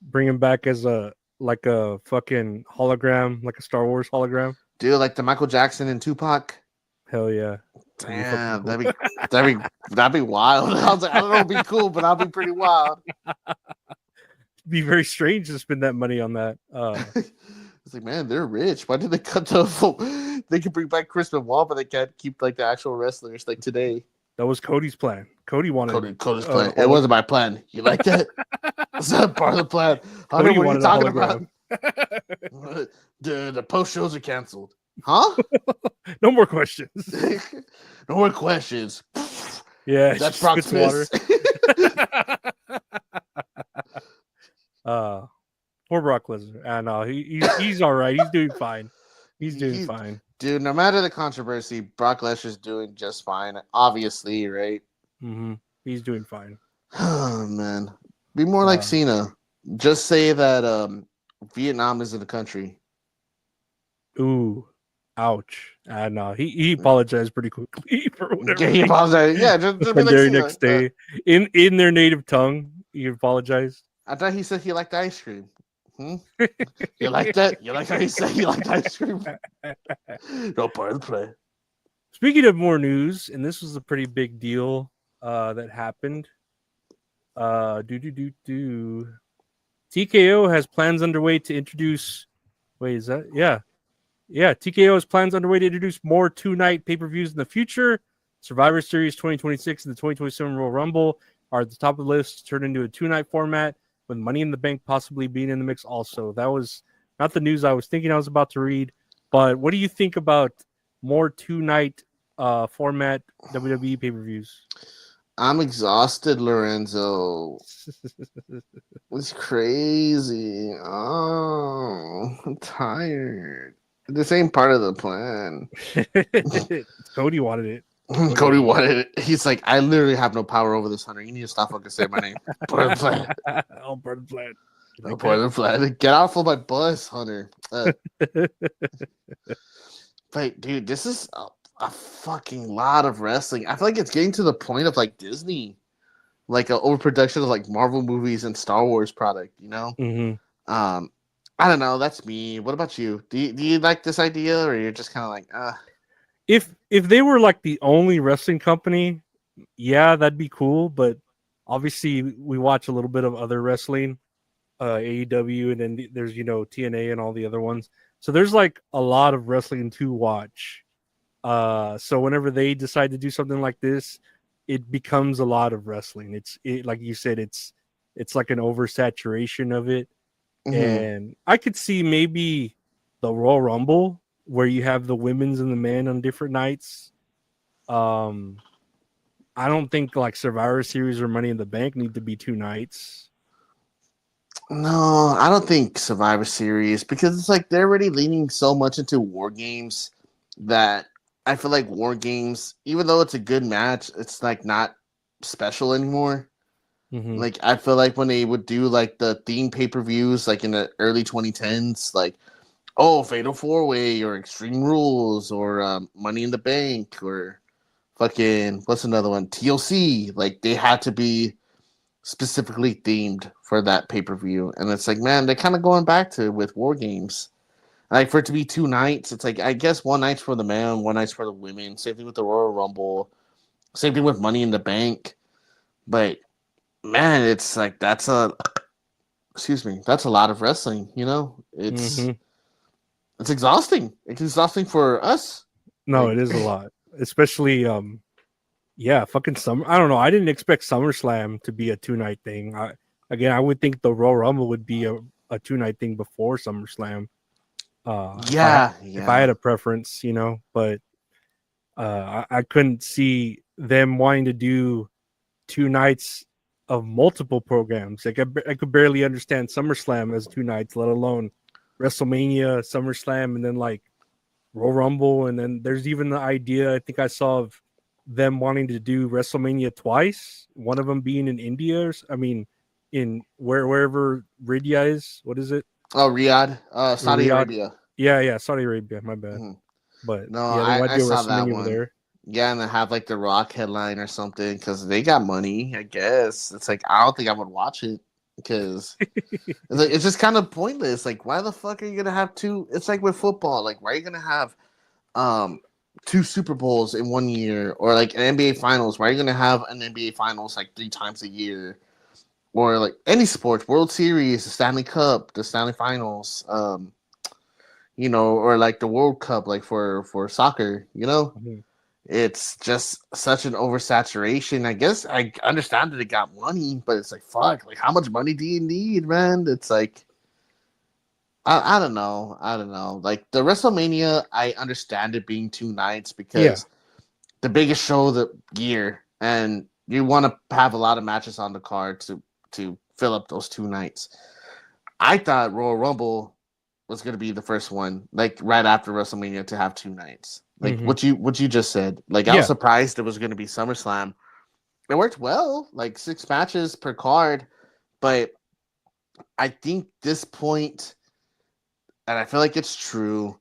S5: Bring him back as a fucking hologram, like a Star Wars hologram.
S6: Dude, like the Michael Jackson and Tupac.
S5: Hell yeah.
S6: Damn, that'd be wild. I was like, I don't know, it'd be cool, but that'd be pretty wild.
S5: Be very strange to spend that money on that.
S6: It's like, man, they're rich. Why did they cut the? They can bring back Chris Benoit, but they can't keep like the actual wrestlers like today.
S5: That was Cody's plan. Cody wanted
S6: Cody's plan. It wasn't my plan. You like that? It's not part of the plan. I don't know what are you talking about? The post shows are canceled. Huh?
S5: No more questions.
S6: No more questions.
S5: Yeah,
S6: That's Brock's water.
S5: Poor Brock Lesnar. I know he's all right. He's doing fine. He's doing fine.
S6: Dude, no matter the controversy, Brock Lesnar's doing just fine. Obviously, right?
S5: Mm-hmm. He's doing fine.
S6: Oh man, be more like Cena. Just say that Vietnam isn't a country.
S5: Ooh, ouch! No, he apologized pretty quickly for whatever.
S6: Yeah, he apologized. Yeah, just
S5: the
S6: be like
S5: very
S6: Cena.
S5: next day in their native tongue, he apologized.
S6: I thought he said he liked ice cream. You like that? You like how he said he liked ice cream? No part of the play.
S5: Speaking of more news, and this was a pretty big deal that happened. TKO has plans underway to introduce. Wait, is that? Yeah. TKO has plans underway to introduce more 2-night pay-per-views in the future. Survivor Series 2026 and the 2027 Royal Rumble are at the top of the list to turn into a 2-night format, with Money in the Bank possibly being in the mix also. That was not the news I was thinking I was about to read, but what do you think about more 2-night format WWE pay-per-views?
S6: I'm exhausted, Lorenzo. It's crazy. Oh, I'm tired. This ain't part of the plan.
S5: Cody wanted it.
S6: Cody wanted it. He's like, I literally have no power over this, Hunter. You need to stop fucking saying my name. Part of the plan.
S5: Oh, part of the plan.
S6: Like part of the plan. Get off of my bus, Hunter. But dude, this is a fucking lot of wrestling. I feel like it's getting to the point of like Disney, like an overproduction of like Marvel movies and Star Wars product. You know.
S5: Mm-hmm.
S6: I don't know. That's me. What about you? Do you like this idea, or you're just kind of like,
S5: If they were like the only wrestling company, yeah, that'd be cool. But obviously, we watch a little bit of other wrestling, AEW, and then there's TNA and all the other ones. So there's like a lot of wrestling to watch. So whenever they decide to do something like this, it becomes a lot of wrestling. It's like you said, it's like an oversaturation of it.
S6: mm-hmm.
S5: And I could see maybe the Royal Rumble, where you have the women's and the men on different nights. I don't think like Survivor Series or Money in the Bank need to be 2 nights.
S6: No, I don't think Survivor Series, because it's like they're already leaning so much into War Games that I feel like War Games, even though it's a good match, it's like not special anymore.
S5: Mm-hmm.
S6: Like I feel like when they would do like the theme pay-per-views like in the early 2010s, like Fatal 4-Way or Extreme Rules or Money in the Bank or fucking what's another one? TLC. Like they had to be specifically themed for that pay-per-view. And it's like, man, they're kind of going back to with War Games. Like for it to be 2 nights, it's like I guess 1 night's for the men, 1 night's for the women. Same thing with the Royal Rumble. Same thing with Money in the Bank. But man, it's like that's a lot of wrestling, It's exhausting. It's exhausting for us.
S5: No, it is a lot. Especially fucking summer. I don't know. I didn't expect SummerSlam to be a 2-night thing. I would think the Royal Rumble would be a 2-night thing before SummerSlam. If I had a preference, but I couldn't see them wanting to do 2 nights of multiple programs. Like I could barely understand SummerSlam as 2 nights, let alone WrestleMania, SummerSlam, and then like Royal Rumble, and then there's even the idea I think I saw of them wanting to do WrestleMania twice. One of them being in India, in wherever Riyadh is. What is it?
S6: Oh, Riyadh, Saudi
S5: Riyadh.
S6: Arabia.
S5: Yeah, Saudi Arabia. My bad.
S6: Mm-hmm.
S5: But
S6: no,
S5: they might
S6: I
S5: do
S6: saw that
S5: WrestleMania
S6: one.
S5: over there.
S6: Yeah, and they have like the Rock headline or something because they got money. I guess it's like I don't think I would watch it because it's just kind of pointless. Like, why the fuck are you gonna have 2? It's like with football. Like, why are you gonna have 2 Super Bowls in 1 year, or like an NBA Finals? Why are you going to have an NBA Finals like 3 times a year? Or like any sports, World Series, the Stanley Cup, the Stanley Finals, or like the World Cup, like for soccer,
S5: Mhm.
S6: it's just such an oversaturation. I guess I understand that they got money, but it's like, fuck, like how much money do you need, man? It's like, I don't know. I don't know. Like the WrestleMania, I understand it being 2 nights
S5: Yeah.
S6: because the biggest show of the year, and you want to have a lot of matches on the card to fill up those 2 nights. I thought Royal Rumble was going to be the first one, like right after WrestleMania, to have 2 nights. Like
S5: Mhm.
S6: what you just said. Like I
S5: Yeah.
S6: was surprised it was going to be SummerSlam. It worked well, like 6 matches per card, but I think this point, and I feel like it's true,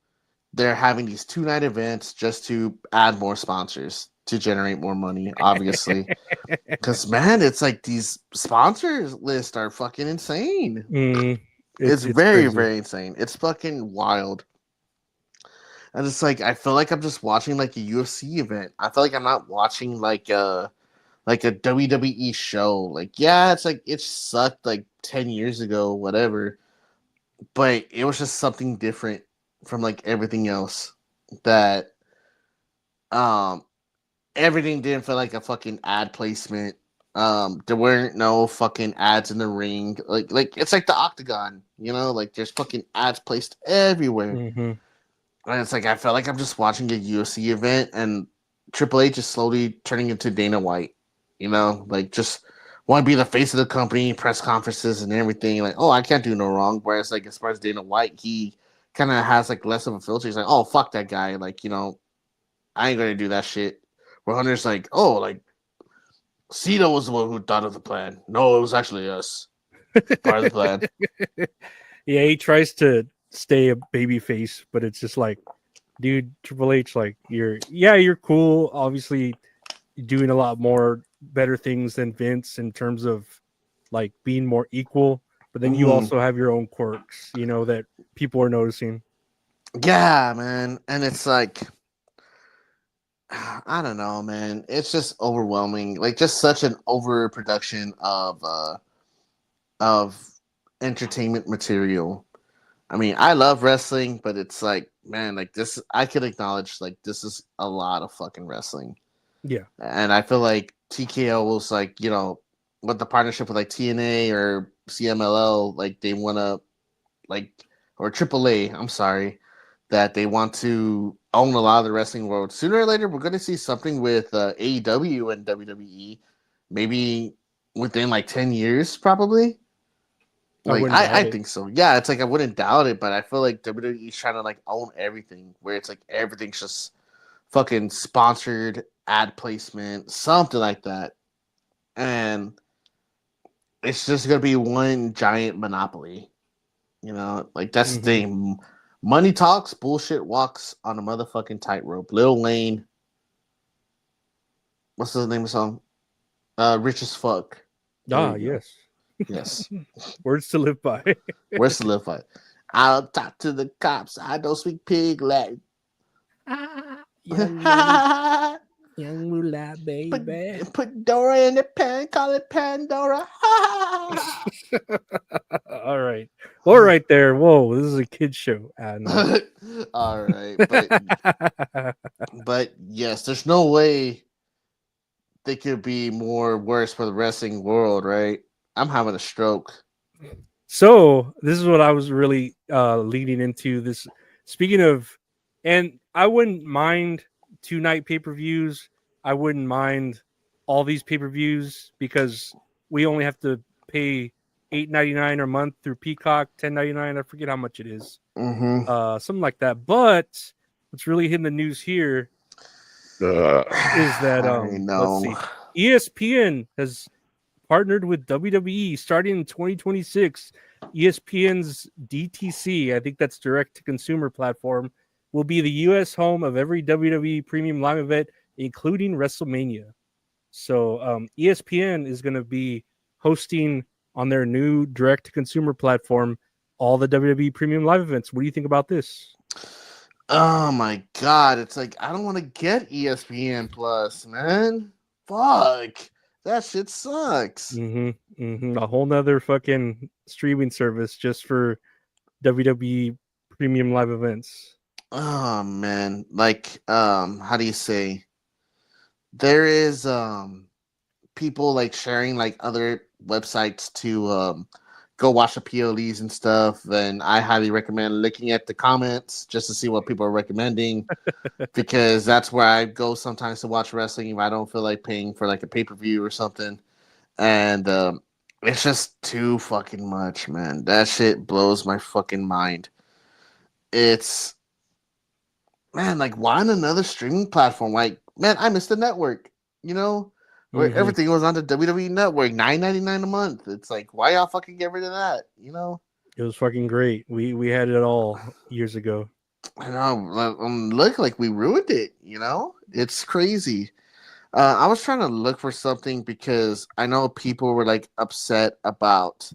S6: they're having these 2-night events just to add more sponsors to generate more money, obviously. Because, man, it's like these sponsors lists are fucking insane.
S5: Mm,
S6: It's
S5: it's
S6: very,
S5: crazy.
S6: very insane. It's fucking wild. And it's like, I feel like I'm just watching like a UFC event. I feel like I'm not watching like a WWE show. Like, yeah, it's like it sucked like 10 years ago, whatever. But it was just something different from like everything else that um everything didn't feel like a fucking ad placement. There weren't no fucking ads in the ring. Like it's like the Octagon, like there's fucking ads placed everywhere.
S5: Hmm.
S6: And it's like I felt like I'm just watching a UFC event, and Triple H is slowly turning into Dana White. Like just want to be the face of the company, press conferences and everything. Like, oh, I can't do no wrong. Whereas like as far as Dana White, he kind of has like less of a filter. He's like, oh, fuck that guy. Like, I ain't gonna do that shit. Where Hunter's like, oh, like Cena was the one who thought of the plan. No, it was actually us. Part of the plan.
S5: Yeah, he tries to stay a baby face, but it's just like, dude, Triple H, like you're cool. Obviously, doing a lot more better things than Vince in terms of like being more equal. But then you also have your own quirks, that people are noticing.
S6: Yeah, man. And it's like, I don't know, man. It's just overwhelming. Like just such an overproduction of entertainment material. I mean, I love wrestling, but it's like, man, like this I could acknowledge like this is a lot of fucking wrestling.
S5: Yeah.
S6: And I feel like TKO was like, with the partnership with like TNA or CMLL, like they want to like, or AAA, I'm sorry, that they want to own a lot of the wrestling world. Sooner or later, we're going to see something with AEW and WWE, maybe within like 10 years, probably. Like,
S5: wouldn't doubt
S6: I
S5: it.
S6: think so. Yeah, it's like I wouldn't doubt it, but I feel like WWE is trying to like own everything, where it's like everything's just fucking sponsored ad placement, something like that. And it's just going to be one giant monopoly. Like that's the thing. Money talks, bullshit walks on a motherfucking tightrope. Lil Wayne, what's the name of the song? Rich as fuck. There you go.
S5: Yes.
S6: Yes.
S5: Words to live by.
S6: Where's the live fight? I'll talk to the cops. I don't speak pig Latin.
S5: Young moolah, baby.
S6: Put Dora in the pan, call it Pandora.
S5: All right. Well, right there. Whoa, this is a kid's show. No.
S6: All right. But yes, there's no way they could be more worse for the wrestling world, right? I'm having a stroke.
S5: So this is what I was really leading into this. Speaking of, and I wouldn't mind 2-night pay-per-views. I wouldn't mind all these pay-per-views because we only have to pay $8.99 a month through Peacock, $10.99. I forget how much it is, something like that. But what's really hitting the news here is that let's see, ESPN has partnered with WWE starting in 2026. ESPN's DTC, I think that's direct to consumer platform, will be the US home of every WWE premium live event, including WrestleMania. So ESPN is going to be hosting on their new direct to consumer platform all the WWE premium live events. What do you think about this?
S6: Oh my god, it's like I don't want to get ESPN Plus, man. Fuck. That shit sucks.
S5: A whole nother fucking streaming service just for WWE premium live events.
S6: Oh man. Like how do you say? There is people like sharing like other websites to go watch the PLEs and stuff, and I highly recommend looking at the comments just to see what people are recommending because that's where I go sometimes to watch wrestling if I don't feel like paying for like a pay-per-view or something. And it's just too fucking much, man. That shit blows my fucking mind. It's man, like why on another streaming platform? Like, man, I missed the network, you know, where everything was on the WWE network, $9.99 a month. It's like, why y'all fucking get rid of that? You know?
S5: It was fucking great. We had it all years ago.
S6: I know, look like we ruined it, you know? It's crazy. I was trying to look for something because I know people were like upset about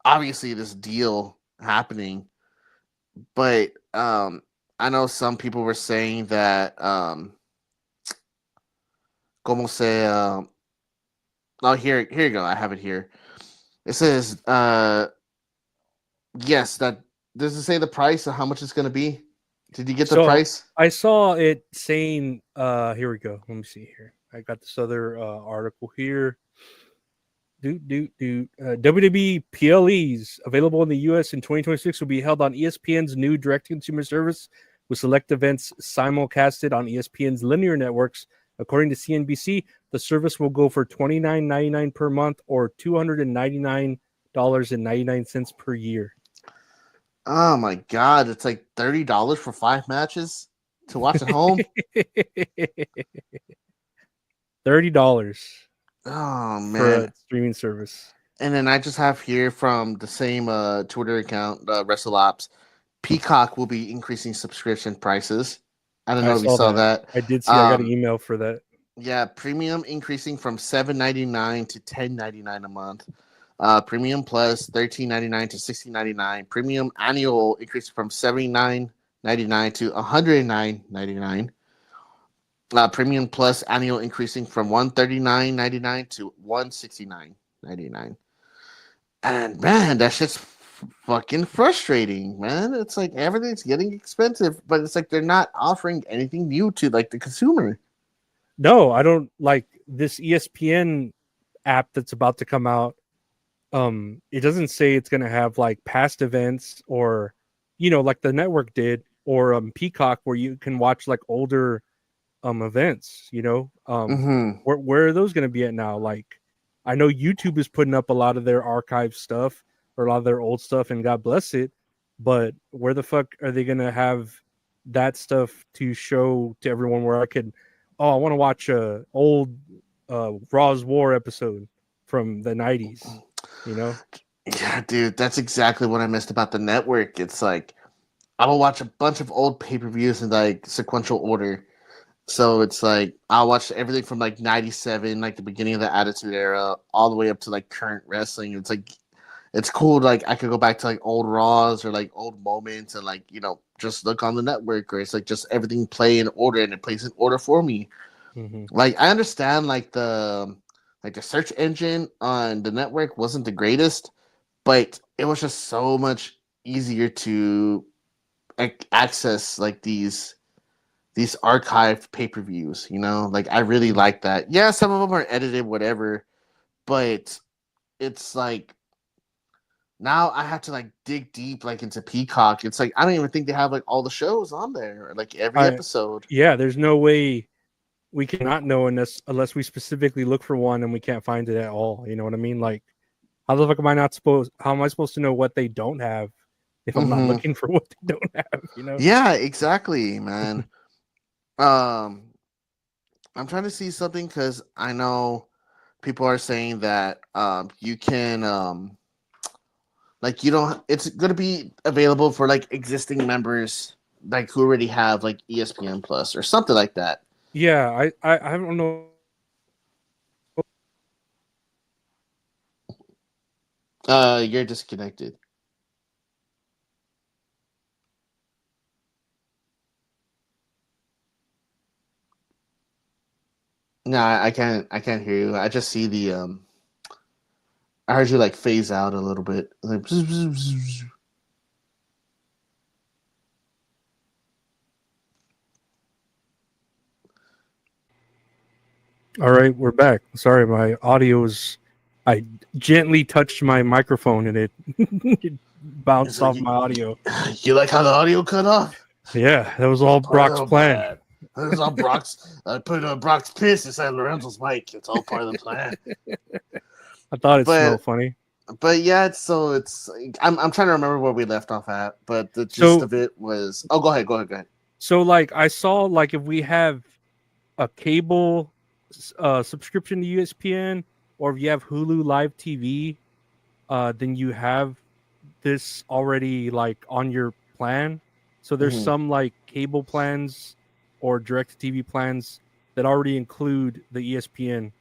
S6: obviously this deal happening, but I know some people were saying that como se oh here you go, I have it here. It says yes, that does it say the price of how much it's gonna be? Did you get the
S5: So
S6: price?
S5: I saw it saying, here we go. Let me see here. I got this other article here. WWE PLEs available in the US in 2026 will be held on ESPN's new direct-to-consumer service with select events simulcasted on ESPN's linear networks. According to CNBC, the service will go for $29.99 per month or $299.99 per year.
S6: Oh my god, it's like $30 for 5 matches to watch at home.
S5: $30
S6: Oh
S5: for
S6: man.
S5: a streaming service.
S6: And then I just have here from the same Twitter account, WrestleOps, Peacock will be increasing subscription prices. I don't know if you saw that.
S5: I did see. I got an email for that.
S6: Yeah, premium increasing from $7.99 to $10.99 a month. Premium plus $13.99 to $16.99. Premium annual increasing from $79.99 to $109.99. Premium plus annual increasing from $139.99 to $169.99. And man, that shit's fucking frustrating, man. It's like everything's getting expensive, but it's like they're not offering anything new to like the consumer.
S5: No, I don't like this ESPN app that's about to come out. It doesn't say it's going to have like past events or, like the network did, or Peacock where you can watch like older events. Where are those going to be at now? Like, I know YouTube is putting up a lot of their archive stuff or a lot of their old stuff, and God bless it. But where the fuck are they going to have that stuff to show to everyone where I could, I want to watch a old Raw's War episode from the 90s,
S6: Yeah, dude, that's exactly what I missed about the network. It's like I will watch a bunch of old pay-per-views in like sequential order. So it's like I'll watch everything from like 97, like the beginning of the Attitude Era, all the way up to like current wrestling. It's like it's cool. Like I could go back to like old Raws or like old moments and like just look on the network, or it's like just everything play in order and it plays in order for me. Like I understand like the search engine on the network wasn't the greatest, but it was just so much easier to access like these archived pay-per-views, like I really like that. Yeah, some of them are edited, whatever, but it's like now I have to like dig deep like into Peacock. It's like I don't even think they have like all the shows on there, like every episode.
S5: Yeah, there's no way we cannot know unless we specifically look for one and we can't find it at all. You know what I mean? Like, how the fuck am I supposed to know what they don't have if I'm not looking for what they don't have?
S6: Yeah, exactly, man. I'm trying to see something because I know people are saying that you can like you don't it's gonna be available for like existing members like who already have like ESPN Plus or something like that.
S5: Yeah, I don't know.
S6: You're disconnected. No, I can't. I can't hear you. I just see the. I heard you like phase out a little bit. Like, bzz, bzz, bzz, bzz.
S5: All right, we're back. Sorry, my audio is. I gently touched my microphone and it, it bounced
S6: It's like
S5: off my audio.
S6: you like how the audio cut off?
S5: Yeah, that was all Brock's
S6: Oh,
S5: plan.
S6: man. It was all Brock's. I put Brock's piss inside Lorenzo's mic. It's all part of the plan.
S5: I thought it
S6: But-
S5: smelled funny.
S6: But yeah, it's I'm trying to remember where we left off at, but the gist
S5: So-
S6: of it was go ahead.
S5: So, like, I saw, like, if we have a cable subscription to ESPN, or if you have Hulu Live TV, then you have this already, like, on your plan. So there's
S6: Mhm.
S5: some, like, cable plans or direct-to-TV plans that already include the ESPN.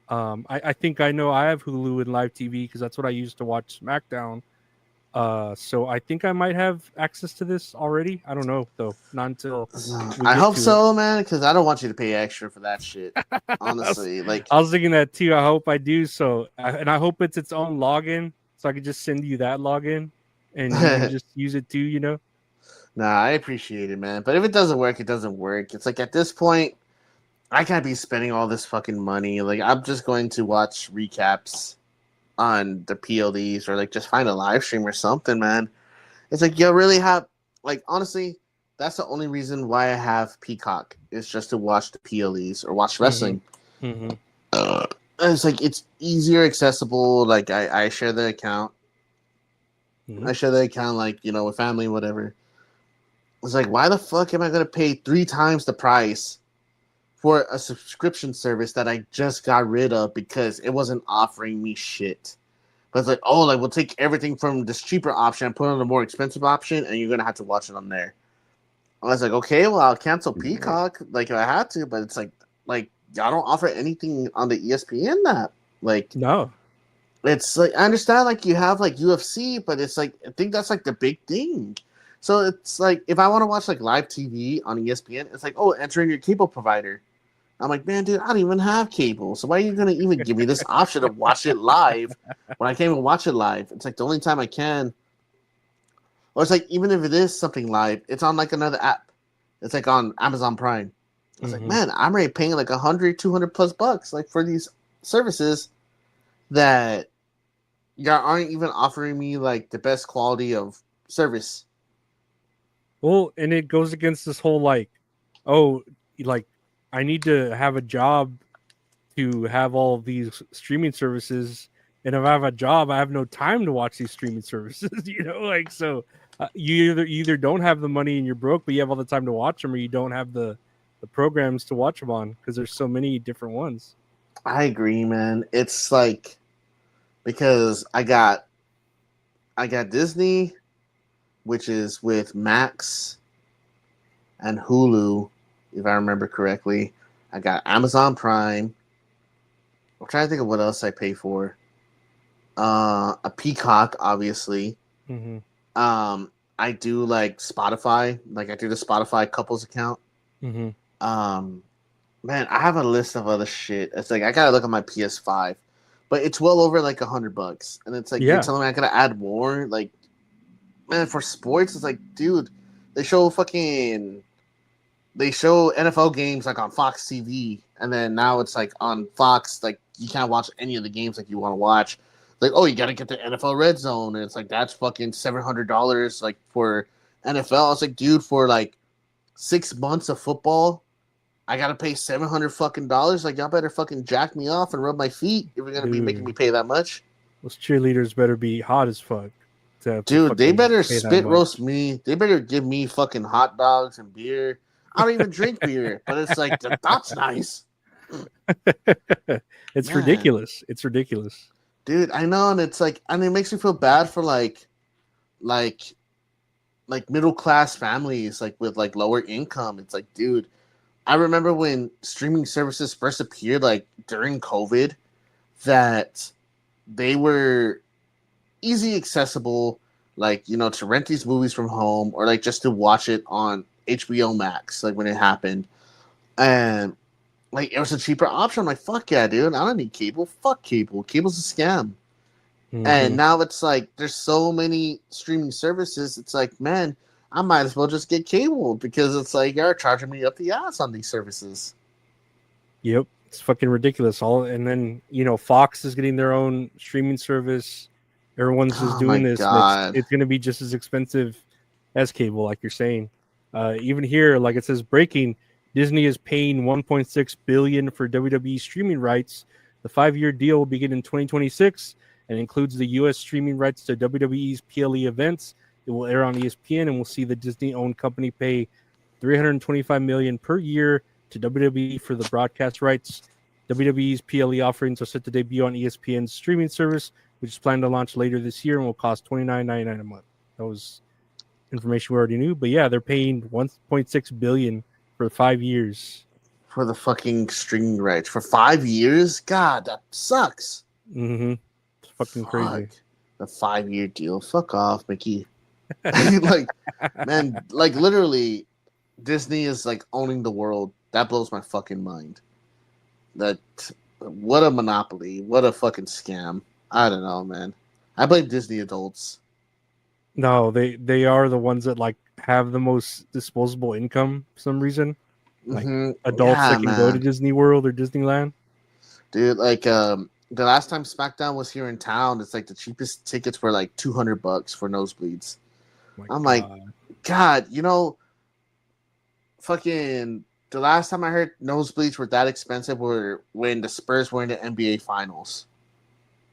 S5: I think I know I have Hulu and Live TV because that's what I used to watch SmackDown. So I think I might have access to this already. I don't know though. Not until we
S6: I
S5: get
S6: hope
S5: to
S6: so, man, because I don't want you to pay extra for that shit. Honestly, like
S5: I was thinking that too. I hope I do. And I hope it's its own login, so I could just send you that login, and you can just use it too. You know.
S6: nah, I appreciate it, man. But if it doesn't work, it doesn't work. It's like at this point, I can't be spending all this fucking money. Like I'm just going to watch recaps on the PLDs or like just find a live stream or something, man. It's like you really have like honestly, that's the only reason why I have Peacock is just to watch the PLEs or watch wrestling.
S5: Mm-hmm.
S6: And it's like it's easier, accessible. Like I share the account.
S5: Mhm.
S6: I share the account like, you know, with family, whatever. It's like, why the fuck am I gonna pay 3 times the price for a subscription service that I just got rid of because it wasn't offering me shit? But it's like, oh, like we'll take everything from this cheaper option and put on a more expensive option, and you're gonna have to watch it on there. I was like, okay, well, I'll cancel Peacock, like if I had to, but it's like y'all don't offer anything on the ESPN app. Like,
S5: No.
S6: it's like I understand, like you have like UFC, but it's like I think that's like the big thing. So it's like if I want to watch like live TV on ESPN, it's like, oh, enter in your cable provider. I'm like, man, dude, I don't even have cable. So why are you gonna even give me this option to watch it live when I can't even watch it live? It's like the only time I can. Or it's like even if it is something live, it's on like another app. It's like on Amazon Prime. It's like,
S5: Mhm.
S6: man, I'm already paying like 100, 200 plus bucks like for these services that y'all aren't even offering me like the best quality of service.
S5: Well, and it goes against this whole like, oh, like I need to have a job to have all of these streaming services, and if I have a job, I have no time to watch these streaming services. You know, like so you either don't have the money and you're broke, but you have all the time to watch them, or you don't have the programs to watch them on because there's so many different ones.
S6: I agree, man. It's like because I got Disney, which is with Max and Hulu, if I remember correctly. I got Amazon Prime. I'm trying to think of what else I pay for. A Peacock, obviously.
S5: Mm-hmm.
S6: I do like Spotify. Like I do the Spotify couples account.
S5: Mm-hmm.
S6: Man, I have a list of other shit. It's like I gotta look at my PS5, but it's well over like $100, and it's like
S5: Yeah.
S6: you're telling me I gotta add more. Like, man, for sports, it's like, dude, they show NFL games like on Fox TV, and then now it's like on Fox, like you can't watch any of the games like you want to watch. Like, oh, you gotta get the NFL Red Zone, and it's like that's fucking $700 like for NFL. It's like, dude, for like 6 months of football, I gotta pay $700 Like, y'all better fucking jack me off and rub my feet if you're gonna be making me pay that much.
S5: Those cheerleaders better be hot as fuck. To
S6: Dude, they
S5: fucking
S6: better
S5: pay that
S6: spit
S5: much.
S6: roast me. They better give me fucking hot dogs and beer. I don't even drink beer, but it's like that's nice.
S5: It's
S6: Man.
S5: ridiculous. It's ridiculous.
S6: Dude, I know, and it's like, and it makes me feel bad for like middle class families, like with like lower income. It's like, dude, I remember when streaming services first appeared, like during COVID, that they were easy accessible, like, you know, to rent these movies from home or like just to watch it on HBO Max, like when it happened. And like it was a cheaper option. I'm like, fuck yeah, dude. I don't need cable. Fuck cable. Cable's a scam. And now it's like there's so many streaming services. It's like, man, I might as well just get cable because it's like you're charging me up the ass on these services.
S5: Yep, it's fucking ridiculous. And then Fox is getting their own streaming service. Everyone's just doing this. And it's going to be just as expensive as cable, like you're saying. Even here, like it says, breaking. Disney is paying $1.6 billion for WWE streaming rights. The 5-year deal will begin in 2026 and includes the U.S. streaming rights to WWE's PLE events. It will air on ESPN, and we'll see the Disney-owned company pay $325 million per year to WWE for the broadcast rights. WWE's PLE offerings are set to debut on ESPN's streaming service, which is planned to launch later this year and will cost $29.99 a month. That was information we already knew, but yeah, they're paying $1.6 billion for 5 years
S6: for the fucking streaming rights for 5 years. God, that sucks.
S5: It's fucking crazy.
S6: The 5-year deal. Fuck off, Mickey. Like, man, like literally, Disney is like owning the world. That blows my fucking mind. What a monopoly. What a fucking scam. I don't know, man. I blame Disney adults.
S5: No, they are the ones that like have the most disposable income for some reason. Like adults that can go to Disney World or Disneyland. Dude,
S6: like the last time SmackDown was here in town, it's like the cheapest tickets were like $200 for nosebleeds. Like, God, fucking the last time I heard nosebleeds were that expensive were when the Spurs were in the NBA Finals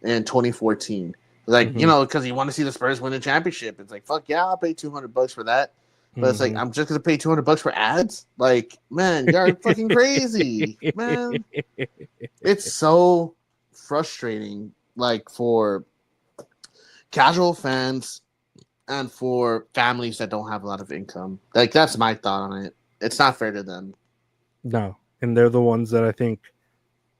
S6: in 2014. Like, because you want to see the Spurs win the championship. It's like, fuck yeah, I'll pay $200 for that. But it's like, I'm just going to pay $200 for ads? Like, man, you're fucking crazy, man. It's so frustrating, like, for casual fans and for families that don't have a lot of income. Like, that's my thought on it. It's not fair to them.
S5: No. And they're the ones that I think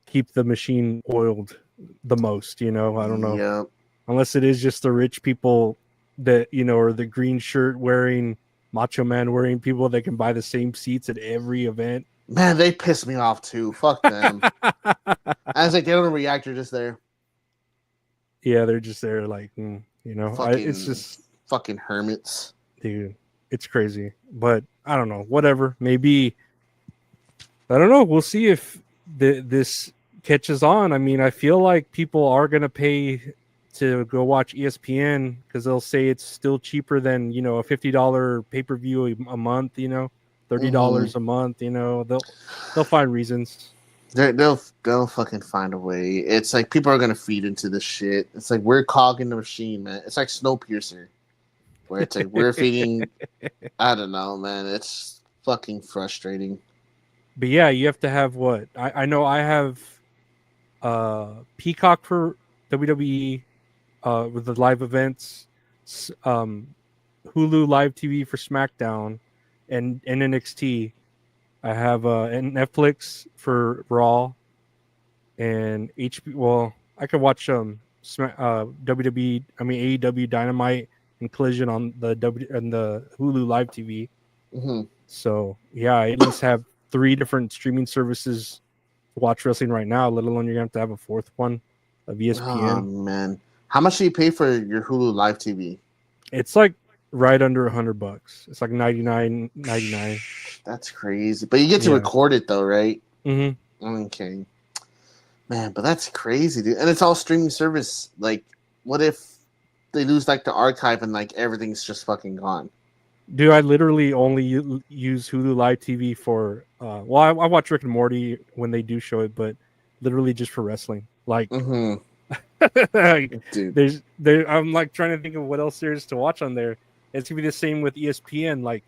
S5: keep the machine oiled the most, I don't know.
S6: Yep.
S5: Unless it is just the rich people that, or the green shirt wearing, Macho Man wearing people that can buy the same seats at every event.
S6: Man, they piss me off too. Fuck them. I was like, they don't react, you're just there.
S5: Yeah, they're just there like, it's just
S6: fucking hermits.
S5: Dude, it's crazy. But I don't know. Whatever. Maybe, I don't know. We'll see if this catches on. I mean, I feel like people are going to pay to go watch ESPN because they'll say it's still cheaper than a $50 pay-per-view a month, $30 a month, they'll find reasons.
S6: They'll fucking find a way. It's like people are gonna feed into this shit. It's like we're cogging the machine, man. It's like Snowpiercer, where it's like we're feeding. I don't know, man. It's fucking frustrating.
S5: But yeah, you have to have what I know. I have Peacock for WWE. With the live events, Hulu Live TV for SmackDown, and NXT. I have Netflix for Raw, and HBO. Well, I could watch WWE. I mean AEW Dynamite and Collision on the Hulu Live TV. So yeah, I at least have 3 different streaming services to watch wrestling right now. Let alone you're gonna have to have a 4th one of ESPN.
S6: Oh man. How much do you pay for your Hulu Live TV?
S5: It's like right under $100. It's like $99.99.
S6: That's crazy. But you get to record it though, right? Okay. Man, but that's crazy, dude. And it's all streaming service. Like, what if they lose like the archive and like everything's just fucking gone?
S5: Dude, I literally only use Hulu Live TV for I watch Rick and Morty when they do show it, but literally just for wrestling. Like
S6: dude.
S5: I'm like trying to think of what else there is to watch on there. It's gonna be the same with ESPN. Like,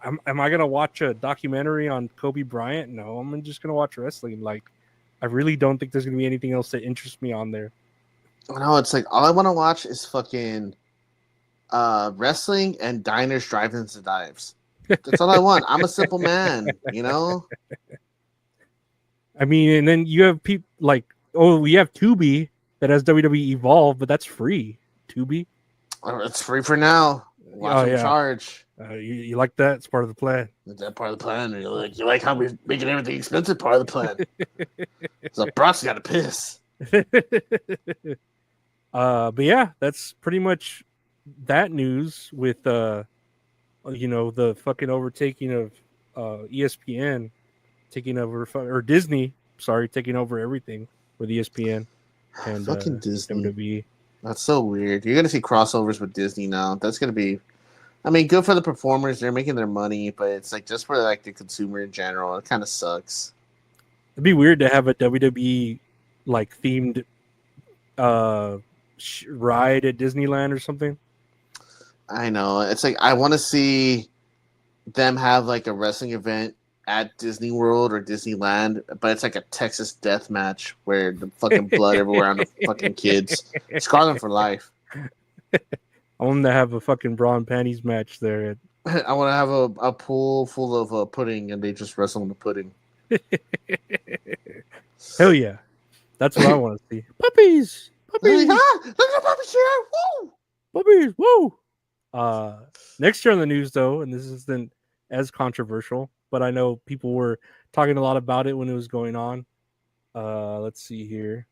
S5: am I gonna watch a documentary on Kobe Bryant? No, I'm just gonna watch wrestling. Like, I really don't think there's gonna be anything else that interests me on there.
S6: No, it's like all I want to watch is fucking wrestling and diners, drive-ins, and dives. That's all I want. I'm a simple man,
S5: I mean, and then you have people like, we have Tubi that has WWE Evolve, but that's free. Tubi.
S6: It's free for now. Watch them charge.
S5: You like that? It's part of the plan.
S6: Is that part of the plan? You like how we're making everything expensive? Part of the plan. So Brock's got to piss.
S5: But yeah, that's pretty much that news with the fucking overtaking of ESPN taking over or Disney, sorry, taking over everything with ESPN and
S6: Fucking Disney.
S5: WWE.
S6: That's so weird. You're gonna see crossovers with Disney now. That's gonna be, I mean, good for the performers. They're making their money, but it's like just for like the consumer in general, it kind of sucks.
S5: It'd be weird to have a WWE like themed ride at Disneyland or something.
S6: I know. It's like I want to see them have like a wrestling event at Disney World or Disneyland, but it's like a Texas death match where the fucking blood everywhere on the fucking kids. Scar them for life.
S5: I want them to have a fucking bra and panties match there.
S6: I want to have a pool full of pudding and they just wrestle in the pudding.
S5: Hell yeah. That's what I want to see. Puppies! Puppies!
S6: Look at the puppies here! Woo!
S5: Puppies! Woo! Next year on the news, though, and this isn't as controversial, but I know people were talking a lot about it when it was going on. Let's see here.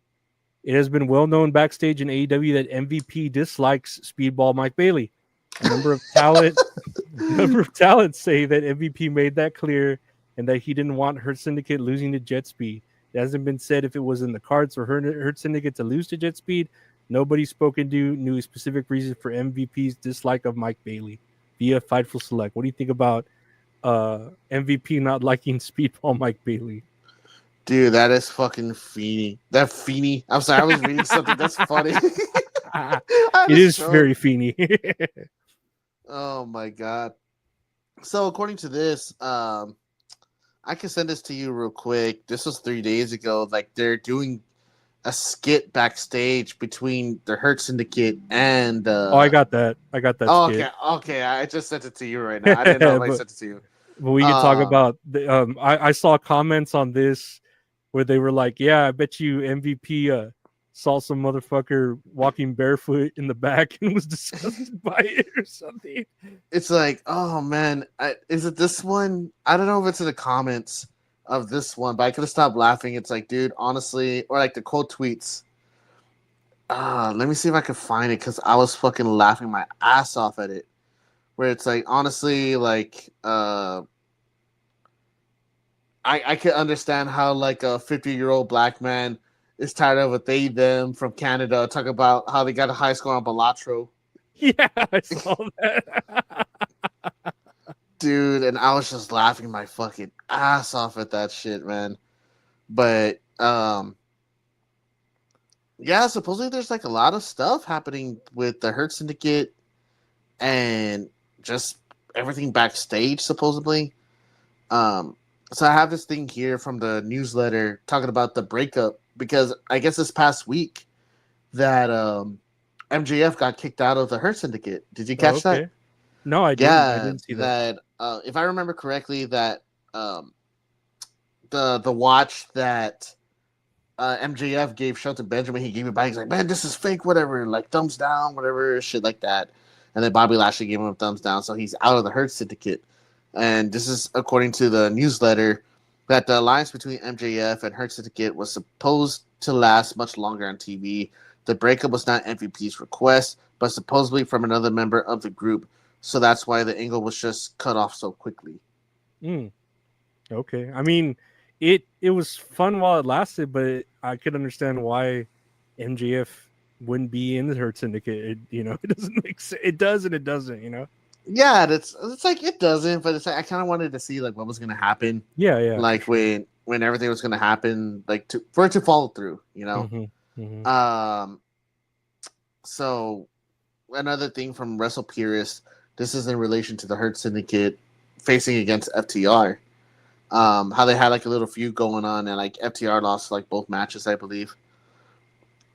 S5: It has been well known backstage in AEW that MVP dislikes Speedball Mike Bailey. A number of talent say that MVP made that clear and that he didn't want Hurt Syndicate losing to Jet Speed. It hasn't been said if it was in the cards for Hurt Syndicate to lose to Jet Speed. Nobody spoken to knew a specific reason for MVP's dislike of Mike Bailey via Fightful Select. What do you think about MVP not liking Speedball Mike Bailey?
S6: Dude, that is fucking Feeny. That Feeny. I'm sorry, I was reading something that's funny.
S5: It is very Feeny.
S6: Oh my god. So according to this, I can send this to you real quick. This was 3 days ago. Like they're doing a skit backstage between the Hurt Syndicate and
S5: I got that.
S6: Oh,
S5: skit.
S6: okay. I just sent it to you right now. I didn't know if I sent it to you.
S5: But we can talk about the, I saw comments on this where they were like, yeah, I bet you MVP saw some motherfucker walking barefoot in the back and was disgusted by it or something.
S6: It's like, oh man, is it this one? I don't know if it's in the comments of this one, but I could have stopped laughing. It's like, dude, honestly, or like the quote tweets. Let me see if I can find it because I was fucking laughing my ass off at it. Where it's like, honestly, like, I can understand how like a 50-year-old black man is tired of a they them from Canada talk about how they got a high score on Balatro.
S5: Yeah, I saw that.
S6: Dude, and I was just laughing my fucking ass off at that shit, man. But yeah, supposedly there's like a lot of stuff happening with the Hurt Syndicate and just everything backstage, supposedly. So I have this thing here from the newsletter talking about the breakup because I guess this past week that MJF got kicked out of the Hurt Syndicate. Did you catch that?
S5: No, I didn't. I didn't see
S6: that. If I remember correctly, that the watch that MJF gave Shelton Benjamin, he gave it back. He's like, man, this is fake, whatever, like thumbs down, whatever, shit like that. And then Bobby Lashley gave him a thumbs down, so he's out of the Hurt Syndicate. And this is according to the newsletter that the alliance between MJF and Hurt Syndicate was supposed to last much longer on TV. The breakup was not MVP's request, but supposedly from another member of the group. So that's why the angle was just cut off so quickly.
S5: Okay. I mean, it was fun while it lasted, but I could understand why MJF wouldn't be in the Hurt Syndicate. It doesn't make sense. It does and it doesn't,
S6: Yeah, it's like it doesn't, but it's like I kind of wanted to see like what was gonna happen.
S5: Yeah.
S6: Like when everything was gonna happen, like for it to follow through, So another thing from Wrestle Purist, this is in relation to the Hurt Syndicate facing against FTR. How they had like a little feud going on, and like FTR lost like both matches, I believe.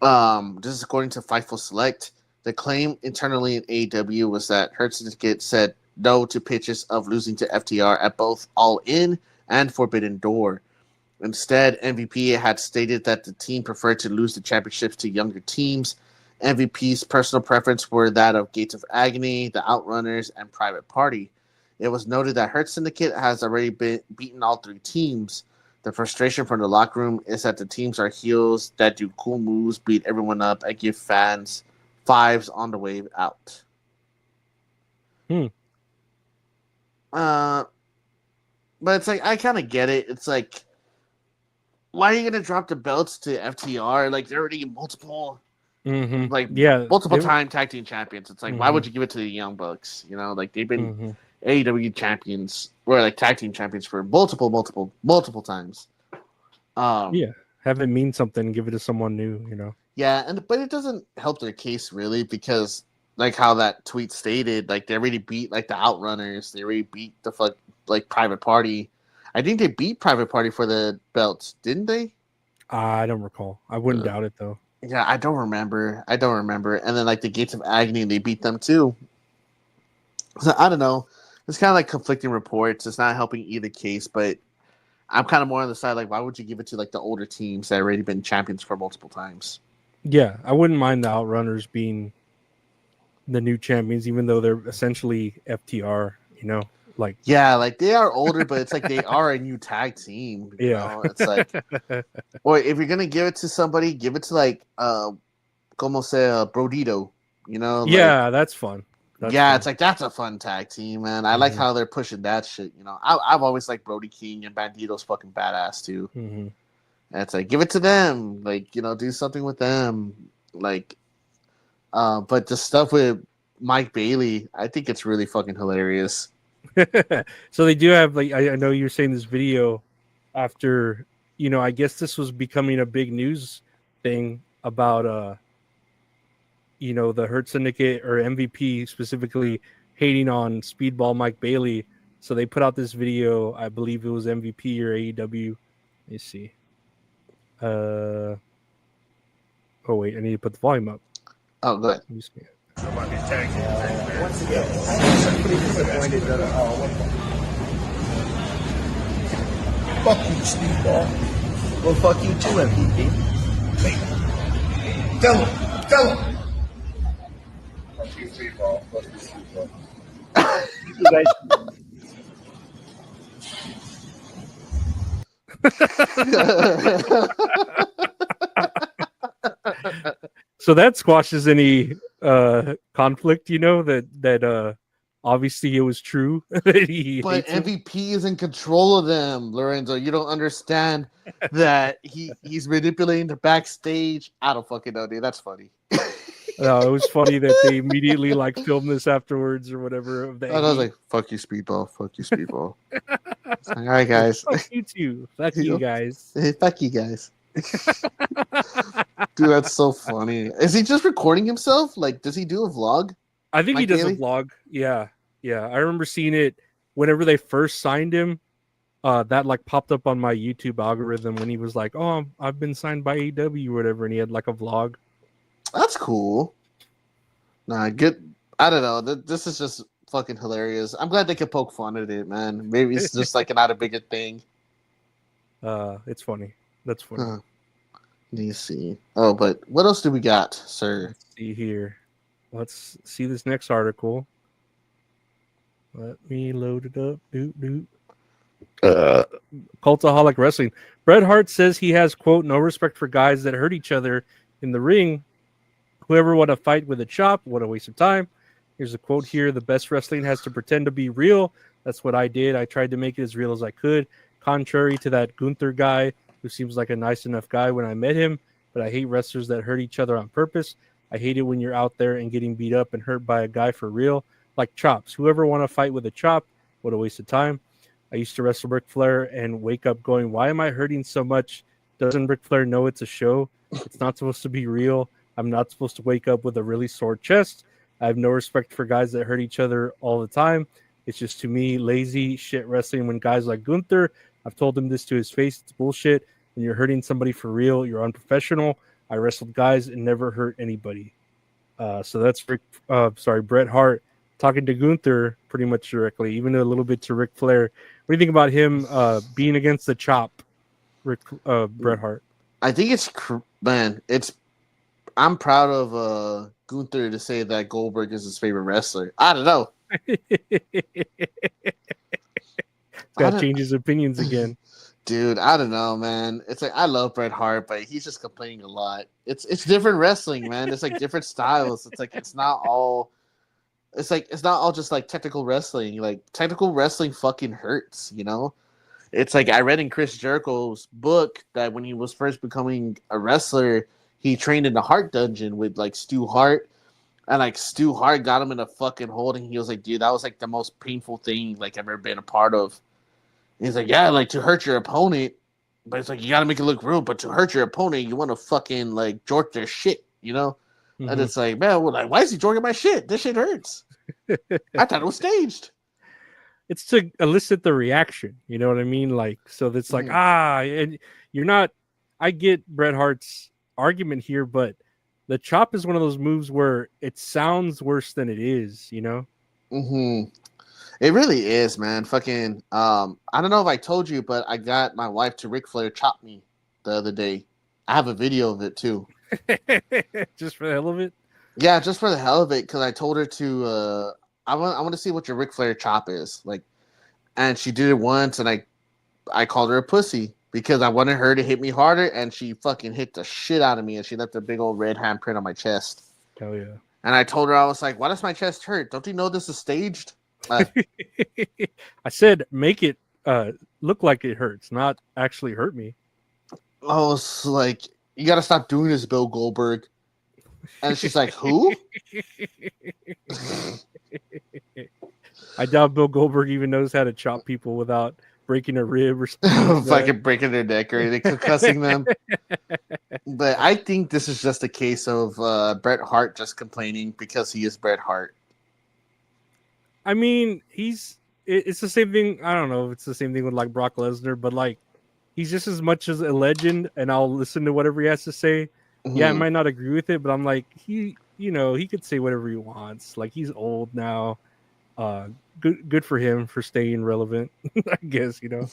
S6: This is according to Fightful Select. The claim internally in AEW was that Hurt Syndicate said no to pitches of losing to FTR at both All In and Forbidden Door. Instead, MVP had stated that the team preferred to lose the championships to younger teams. MVP's personal preference were that of Gates of Agony, the Outrunners, and Private Party. It was noted that Hurt Syndicate has already been beaten all 3 teams. The frustration from the locker room is that the teams are heels that do cool moves, beat everyone up, and give fans 5s on the way out. But it's like, I kind of get it. It's like, why are you gonna drop the belts to FTR? Like, they're already multiple time tag team champions. It's like, why would you give it to the Young Bucks? You know, like, they've been AEW champions or like tag team champions for multiple times.
S5: Have it mean something, give it to someone new, you know.
S6: Yeah, but it doesn't help their case really, because like how that tweet stated, like, they already beat like the Outrunners, they already beat the Private Party. I think they beat Private Party for the belts, didn't they?
S5: I don't recall. I wouldn't doubt it though.
S6: Yeah, I don't remember. And then like the Gates of Agony, they beat them too. So I don't know. It's kind of like conflicting reports. It's not helping either case, but I'm kind of more on the side, like, why would you give it to like the older teams that have already been champions for multiple times?
S5: Yeah, I wouldn't mind the Outrunners being the new champions, even though they're essentially FTR, you know? Like, yeah,
S6: like they are older, but it's like they are a new tag team. You know? It's like, or if you're gonna give it to somebody, give it to like como se Brodito, you know? Like,
S5: yeah, that's fun. Fun.
S6: It's like, that's a fun tag team, man. I like how they're pushing that shit. You know, I've always liked Brody King, and Bandito's fucking badass too. And it's like, give it to them, like, you know, do something with them, like. But the stuff with Mike Bailey, I think it's really fucking hilarious.
S5: So they do have, like, I know you're saying this video after, you know, I guess this was becoming a big news thing about you know, the Hurt Syndicate or MVP specifically hating on Speedball Mike Bailey. So they put out this video, I believe it was MVP or AEW. Let me see. Oh wait, I need to put the volume up.
S6: Oh, go ahead.
S3: Once again, I'm pretty disappointed that
S2: Fuck you, Speedball. Well, fuck you too, MVP. Tell him. Fuck you, Speedball. Fuck you, Speedball.
S3: you guys.
S5: So that squashes any conflict, you know, that obviously it was true.
S6: But MVP is in control of them, Lorenzo. You don't understand that he's manipulating the backstage. I don't fucking know, dude. That's funny.
S5: No, it was funny that they immediately like filmed this afterwards or whatever.
S6: I was like, "Fuck you, Speedball! Fuck you, Speedball!" Like, all right, guys.
S5: Fuck you too. Fuck you guys.
S6: Hey, fuck you guys. Dude, that's so funny. Is he just recording himself? Like, does he do a vlog?
S5: I think
S6: Mike
S5: he does
S6: Bailey?
S5: a vlog. Yeah. I remember seeing it whenever they first signed him. That like popped up on my YouTube algorithm when he was like, "Oh, I've been signed by AEW or whatever," and he had like a vlog.
S6: That's cool. Nah, good. I don't know. This is just fucking hilarious. I'm glad they could poke fun at it, man. Maybe it's just like not a bigger thing.
S5: It's funny. That's funny.
S6: Let me see. Oh, but what else do we got, sir?
S5: Let's see here. Let's see this next article. Let me load it up. Cultaholic Wrestling. Bret Hart says he has, quote, no respect for guys that hurt each other in the ring. Whoever want to fight with a chop, what a waste of time. Here's a quote here. The best wrestling has to pretend to be real. That's what I did. I tried to make it as real as I could. Contrary to that Gunther guy, who seems like a nice enough guy when I met him, but I hate wrestlers that hurt each other on purpose. I hate it when you're out there and getting beat up and hurt by a guy for real. Like chops. Whoever want to fight with a chop, what a waste of time. I used to wrestle Ric Flair and wake up going, why am I hurting so much? Doesn't Ric Flair know it's a show? It's not supposed to be real. I'm not supposed to wake up with a really sore chest. I have no respect for guys that hurt each other all the time. It's just, to me, lazy shit wrestling when guys like Gunther, I've told him this to his face, it's bullshit. When you're hurting somebody for real, you're unprofessional. I wrestled guys and never hurt anybody. So that's Bret Hart talking to Gunther pretty much directly, even a little bit to Ric Flair. What do you think about him being against the chop, Bret Hart?
S6: I think I'm proud of Gunther to say that Goldberg is his favorite wrestler. I don't know.
S5: Got to change his opinions again.
S6: Dude, I don't know, man. It's like I love Bret Hart, but he's just complaining a lot. It's different wrestling, man. It's like different styles. It's like it's not all just like technical wrestling. Like technical wrestling fucking hurts, you know? It's like I read in Chris Jericho's book that when he was first becoming a wrestler, he trained in the Hart dungeon with like Stu Hart. And like Stu Hart got him in a fucking hold, and he was like, dude, that was like the most painful thing like I've ever been a part of. And he's like, yeah, like to hurt your opponent, but it's like you gotta make it look real. But to hurt your opponent, you want to fucking like jork their shit, you know?
S5: Mm-hmm.
S6: And it's like, man, well, like, why is he jorking my shit? This shit hurts. I thought it was staged.
S5: It's to elicit the reaction, you know what I mean? Like, so it's like, and you're not. I get Bret Hart's argument here, but the chop is one of those moves where it sounds worse than it is, you know?
S6: Mm-hmm. It really is, man. Fucking, I don't know if I told you, but I got my wife to Ric Flair chop me the other day. I have a video of it too.
S5: Just for the hell of it?
S6: Yeah, just for the hell of it, because I told her to. I want to see what your Ric Flair chop is like, and she did it once, and I called her a pussy because I wanted her to hit me harder, and she fucking hit the shit out of me, and she left a big old red handprint on my chest.
S5: Hell yeah!
S6: And I told her, I was like, "Why does my chest hurt? Don't you know this is staged?"
S5: I said, make it look like it hurts, not actually hurt me.
S6: I was like, "You got to stop doing this, Bill Goldberg." And she's like, "Who?"
S5: I doubt Bill Goldberg even knows how to chop people without breaking a rib or something.
S6: Fucking breaking their neck or anything, concussing them. But I think this is just a case of Bret Hart just complaining because he is Bret Hart.
S5: I mean, it's the same thing. I don't know if it's the same thing with like Brock Lesnar, but like he's just as much as a legend, and I'll listen to whatever he has to say. Mm-hmm. Yeah, I might not agree with it, but I'm like, he could say whatever he wants. Like he's old now. Good for him for staying relevant, I guess, you know.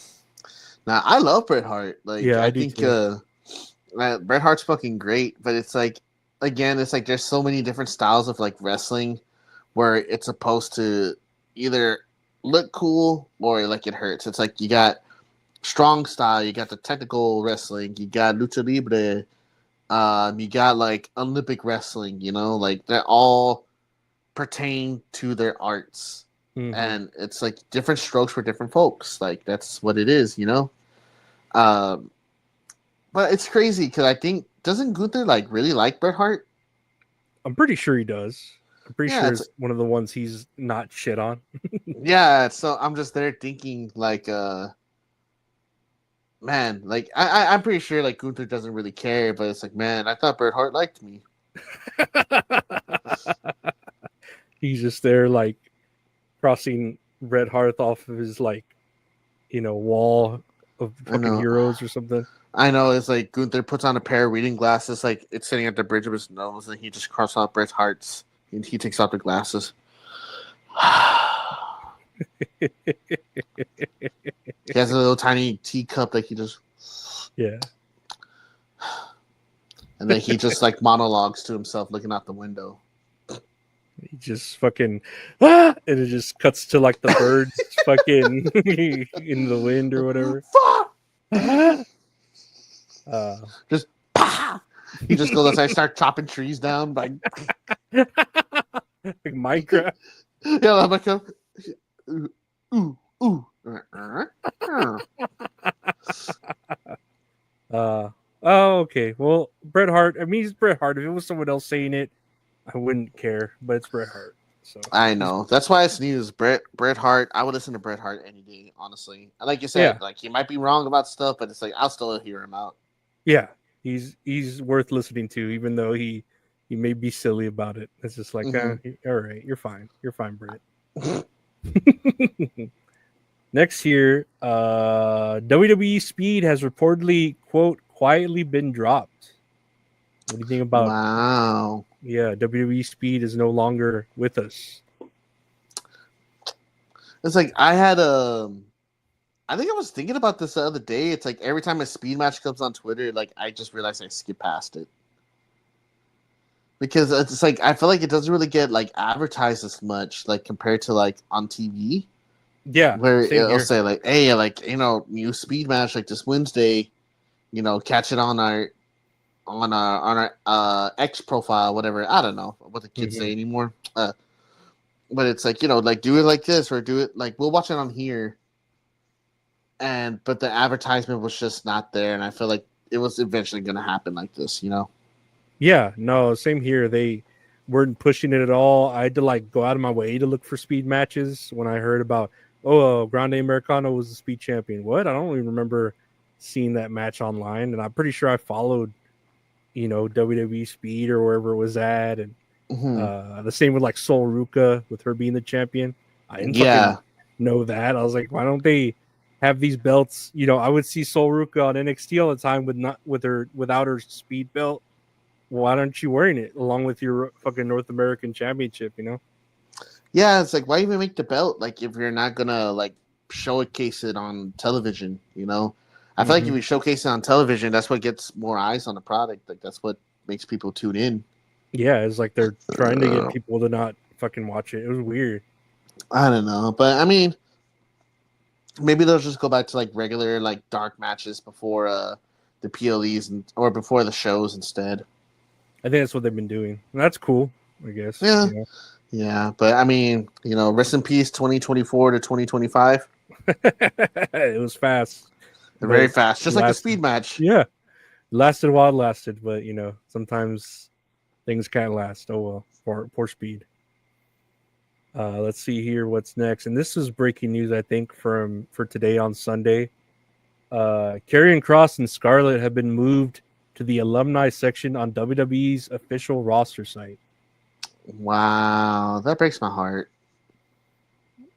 S6: Now I love Bret Hart. Like
S5: yeah,
S6: I think Bret Hart's fucking great, but it's like again, it's like there's so many different styles of like wrestling where it's supposed to either look cool or like it hurts. It's like you got strong style, you got the technical wrestling, you got lucha libre, you got like Olympic wrestling, you know, like they're all pertain to their arts. Mm-hmm. And it's like different strokes for different folks. Like that's what it is, you know. But it's crazy because I think doesn't Gunther like really like Bret Hart? I'm
S5: pretty sure he does. I'm pretty sure it's one of the ones he's not shit on.
S6: Yeah, so I'm just there thinking like man, like I'm pretty sure like Gunther doesn't really care, but it's like, man, I thought Bret Hart liked me.
S5: He's just there like crossing Bret Hart off of his like, wall of fucking heroes or something.
S6: I know, it's like Gunther puts on a pair of reading glasses, like it's sitting at the bridge of his nose, and he just crosses off Bret Hart's. And he takes off the glasses. He has a little tiny teacup that he just.
S5: Yeah.
S6: And then he just like monologues to himself, looking out the window.
S5: He just fucking and it just cuts to like the birds fucking in the wind or whatever.
S6: Just he just goes outside, start chopping trees down by
S5: like Minecraft.
S6: Yeah, like ooh.
S5: Oh, okay. Well, Bret Hart. I mean, he's Bret Hart. If it was someone else saying it, I wouldn't care. But it's Bret Hart. So
S6: I know that's why it's news. Bret Hart. I would listen to Bret Hart any day, honestly. And like you said, like he might be wrong about stuff, but it's like I'll still hear him out.
S5: Yeah, he's worth listening to, even though he may be silly about it. It's just like, all right, you're fine, Bret. Next here, WWE Speed has reportedly, quote, quietly been dropped. What do you think about?
S6: Wow.
S5: Yeah, WWE Speed is no longer with us.
S6: It's like I had I think I was thinking about this the other day. It's like every time a Speed match comes on Twitter, like I just realized I skip past it. because it's like I feel like it doesn't really get like advertised as much, like compared to like on TV,
S5: Yeah,
S6: where
S5: same
S6: it'll
S5: here.
S6: say like, hey, like new speed match like this Wednesday, catch it on our X profile, whatever. I don't know what the kids say anymore. But it's like like do it like this or do it like we'll watch it on here. But the advertisement was just not there, and I feel like it was eventually going to happen like this,
S5: Yeah, no, same here. They weren't pushing it at all. I had to like go out of my way to look for speed matches when I heard about Grande Americano was the speed champion. What? I don't even remember seeing that match online, and I'm pretty sure I followed WWE Speed or wherever it was at, and the same with like Sol Ruka with her being the champion. I didn't fucking know that. I was like, why don't they have these belts? I would see Sol Ruka on NXT all the time without her speed belt. Why aren't you wearing it along with your fucking North American Championship?
S6: Yeah, it's like why even make the belt like if you're not gonna like showcase it on television? I feel like if you showcase it on television, that's what gets more eyes on the product. Like that's what makes people tune in.
S5: Yeah, it's like they're trying to get people to not fucking watch it. It was weird.
S6: I don't know, but I mean, maybe they'll just go back to like regular like dark matches before the PLEs or before the shows instead.
S5: I think that's what they've been doing. And that's cool, I guess.
S6: Yeah. Yeah, but I mean, rest in peace 2024 to 2025.
S5: It was fast.
S6: Very fast, just like the speed match.
S5: Yeah. Lasted while it lasted, but sometimes things can't last. Oh well, poor speed. Let's see here what's next. And this is breaking news, I think, for today on Sunday. Karrion Kross and Scarlett have been moved to the alumni section on WWE's official roster site.
S6: Wow, that breaks my heart.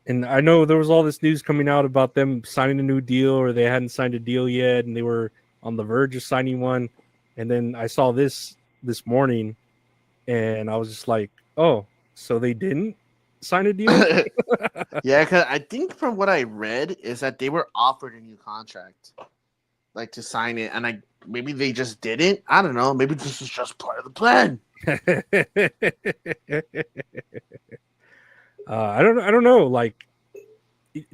S5: And I know there was all this news coming out about them signing a new deal, or they hadn't signed a deal yet, and they were on the verge of signing one. And then I saw this morning, and I was just like, oh, so they didn't sign a deal?
S6: Yeah, because I think from what I read is that they were offered a new contract, like to sign it, and maybe they just didn't. I don't know. Maybe this is just part of the plan.
S5: I don't know. Like,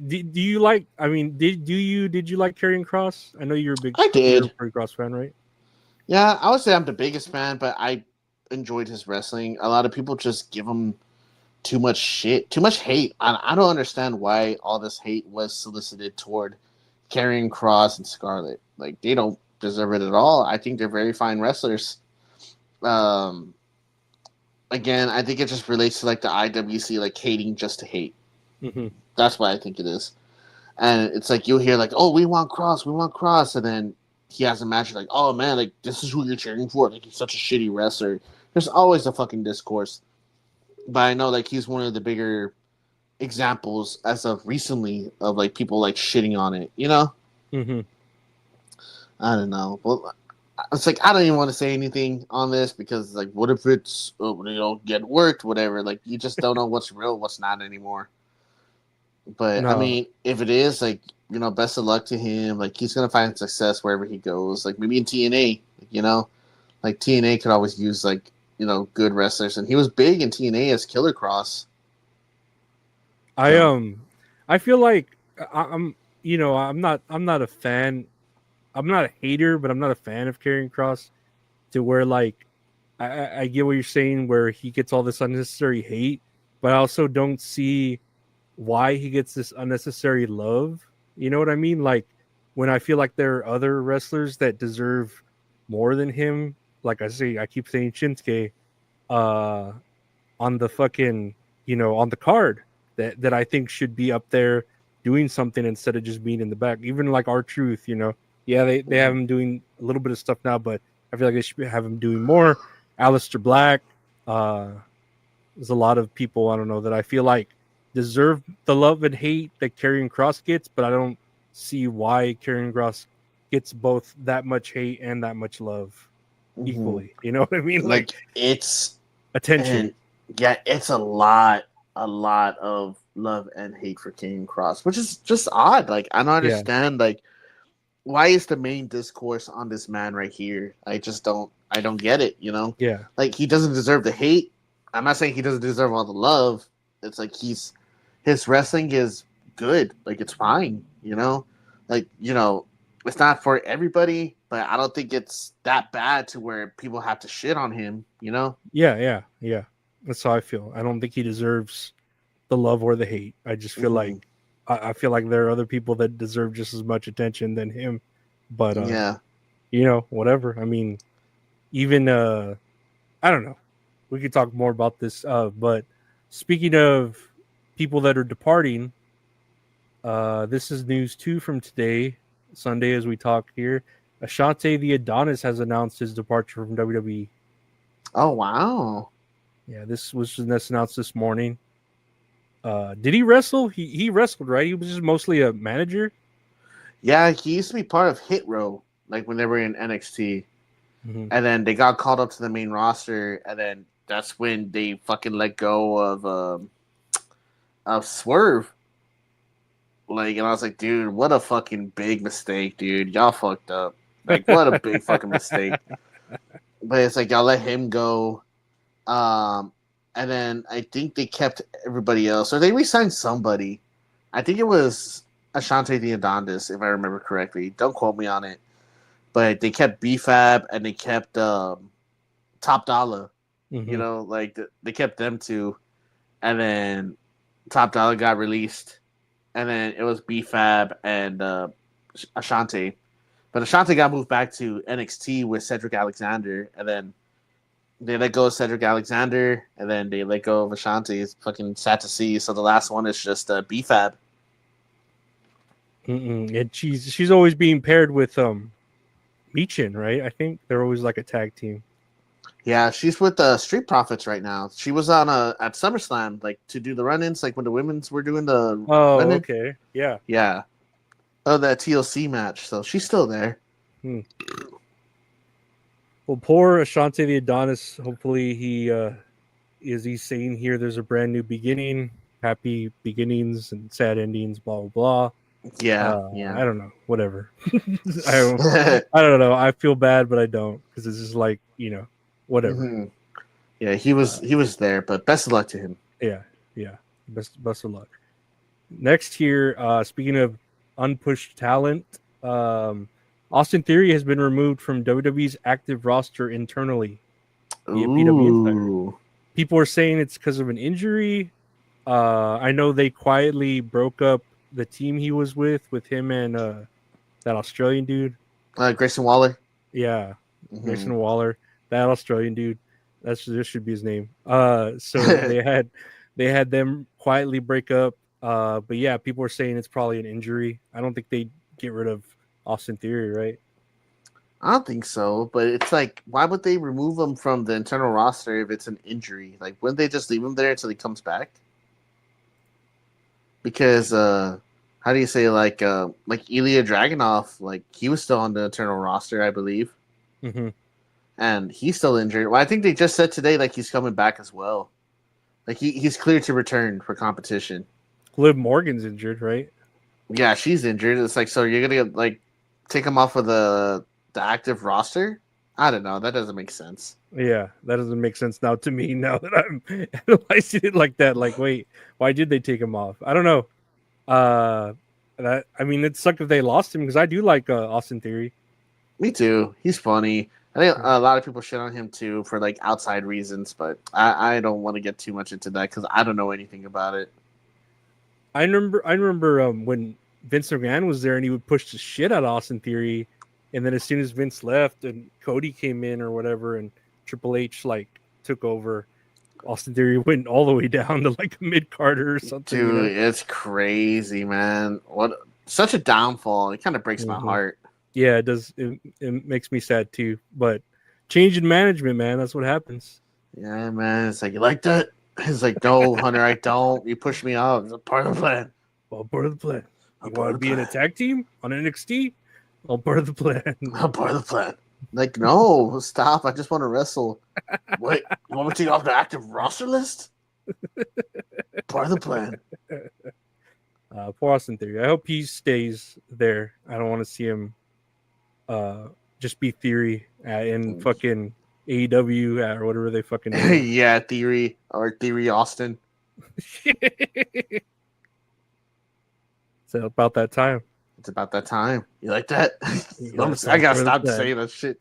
S5: do you like? I mean, did you like Karrion Kross? I know you're a big Karrion Kross fan, right?
S6: Yeah, I would say I'm the biggest fan, but I enjoyed his wrestling. A lot of people just give him too much shit, too much hate. I don't understand why all this hate was solicited toward Karrion Kross and Scarlett. Like, they don't deserve it at all. I think they're very fine wrestlers. Again, I think it just relates to like the IWC, like hating just to hate. That's why I think it is. And it's like you'll hear like, oh, we want Kross, and then he has a match like, oh man, like this is who you're cheering for. Like he's such a shitty wrestler. There's always a fucking discourse. But I know like he's one of the bigger examples as of recently of like people like shitting on it, I don't know. Well, it's like I don't even want to say anything on this because like what if it's get worked, whatever. Like you just don't know what's real, what's not anymore. But I mean, if it is like best of luck to him. Like he's gonna find success wherever he goes. Like maybe in TNA, like TNA could always use like good wrestlers, and he was big in TNA as Killer Kross.
S5: I feel like I'm not a fan. I'm not a hater, but I'm not a fan of Karrion Kross. To where like I get what you're saying, where he gets all this unnecessary hate, but I also don't see why he gets this unnecessary love. You know what I mean? Like when I feel like there are other wrestlers that deserve more than him. Like I keep saying Shinsuke on the fucking on the card that I think should be up there doing something instead of just being in the back. Even like R-Truth, yeah, they have him doing a little bit of stuff now, but I feel like they should have him doing more. Aleister Black, there's a lot of people I don't know that I feel like deserve the love and hate that Karrion Kross gets, but I don't see why Karrion Kross gets both that much hate and that much love equally. You know what I mean?
S6: Like it's
S5: attention.
S6: Yeah, it's a lot of love and hate for Karrion Kross, which is just odd. Like I don't understand. Like why is the main discourse on this man right here? I I don't get it. You know,
S5: Yeah.
S6: like he doesn't deserve the hate. I'm not saying he doesn't deserve all the love. It's like his wrestling is good. Like it's fine. You know, like it's not for everybody, but I don't think it's that bad to where people have to shit on him. You know.
S5: Yeah. That's how I feel. I don't think he deserves the love or the hate. I just feel
S6: Mhm.
S5: like I feel like there are other people that deserve just as much attention than him. But
S6: Yeah.
S5: whatever. I mean, even I don't know. We could talk more about this. But speaking of people that are departing, this is news too from today, Sunday, as we talk here. Ashante the Adonis has announced his departure from WWE.
S6: Oh wow.
S5: Yeah, this was announced this morning. Did he wrestle? He wrestled, right? He was just mostly a manager.
S6: Yeah, he used to be part of Hit Row, like when they were in NXT.
S5: Mm-hmm.
S6: And then they got called up to the main roster, and then that's when they fucking let go of Swerve. Like, and I was like, dude, what a fucking big mistake, dude. Y'all fucked up. Like, what a big fucking mistake. But it's like y'all let him go. And then I think they kept everybody else, or they re-signed somebody. I think it was Ashante the Adonis, if I remember correctly. Don't quote me on it. But they kept BFAB and they kept Top Dollar.
S5: Mm-hmm.
S6: Like they kept them two, and then Top Dollar got released, and then it was BFAB and Ashante. But Ashante got moved back to NXT with Cedric Alexander, and then they let go of Cedric Alexander, and then they let go of Ashante. It's fucking sad to see. So the last one is just BFAB.
S5: And she's always being paired with Michin, right? I think they're always like a tag team.
S6: Yeah, she's with the Street Profits right now. She was on at SummerSlam, like to do the run-ins, like when the women's were doing the
S5: Oh,
S6: run-in.
S5: okay, yeah.
S6: Yeah. Oh, that TLC match. So she's still there.
S5: Well, poor Ashante the Adonis. Hopefully, he's saying here there's a brand new beginning, happy beginnings and sad endings, blah blah blah.
S6: Yeah,
S5: I don't know, whatever. I don't know. I feel bad, but I don't because it's just like whatever.
S6: Mhm. Yeah, he was there, but best of luck to him.
S5: Yeah. Best of luck. Next here, speaking of unpushed talent, Austin Theory has been removed from WWE's active roster internally via PW Insider.
S6: Ooh.
S5: People are saying it's because of an injury. I know they quietly broke up the team he was with him and that Australian dude.
S6: Grayson Waller.
S5: Yeah,
S6: Mhm.
S5: Grayson Waller, that Australian dude. This should be his name. So they had them quietly break up. But yeah, people are saying it's probably an injury. I don't think they get rid of Austin Theory, right?
S6: I don't think so, but it's like, why would they remove him from the internal roster if it's an injury? Like, wouldn't they just leave him there until he comes back? Because how do you say like Ilya Dragunov, like he was still on the internal roster, I believe,
S5: Mm-hmm.
S6: and he's still injured. Well, I think they just said today like he's coming back as well. Like he's cleared to return for competition.
S5: Liv Morgan's injured, right?
S6: Yeah, she's injured. It's like, so you're gonna like take him off of the active roster? I don't know. That doesn't make sense.
S5: Yeah, that doesn't make sense now to me. Now that I'm analyzing it like that, like, wait, why did they take him off? I don't know. I mean, it sucked if they lost him because I do like Austin Theory.
S6: Me too. He's funny. I think a lot of people shit on him too for like outside reasons, but I don't want to get too much into that because I don't know anything about it.
S5: I remember when Vince McMahon was there and he would push the shit out of Austin Theory, and then as soon as Vince left and Cody came in or whatever, and Triple H like took over, Austin Theory went all the way down to like a mid Carter or something.
S6: Dude, it's crazy, man. What such a downfall. It kind of breaks my heart.
S5: Yeah, it does. It makes me sad too. But change in management, man, that's what happens.
S6: Yeah, man. It's like, you like that? It's like, no, Hunter, I don't. You pushed me out. It's a part of the plan.
S5: All part of the plan. You
S6: part
S5: want
S6: of
S5: to
S6: the
S5: be in a
S6: plan.
S5: tag team on NXT? All part of the plan.
S6: I'm part of the plan. Like, no, stop. I just want to wrestle. Wait, you want me to take off the active roster list? Part of the plan.
S5: Poor Austin Theory. I hope he stays there. I don't want to see him just be Theory in fucking AEW or whatever they fucking do.
S6: Yeah, Theory Austin.
S5: So about that time.
S6: It's about that time. You like that?
S5: Yeah,
S6: I gotta stop
S5: that.
S6: saying that shit.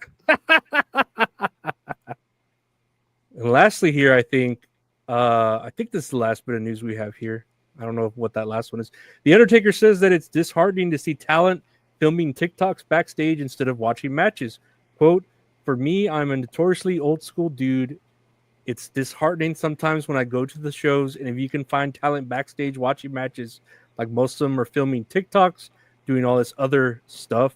S5: And lastly, here I think this is the last bit of news we have here. I don't know what that last one is. The Undertaker says that it's disheartening to see talent filming TikToks backstage instead of watching matches. Quote, "For me, I'm a notoriously old school dude. It's disheartening sometimes when I go to the shows, and if you can find talent backstage watching matches, like most of them are filming TikToks, doing all this other stuff.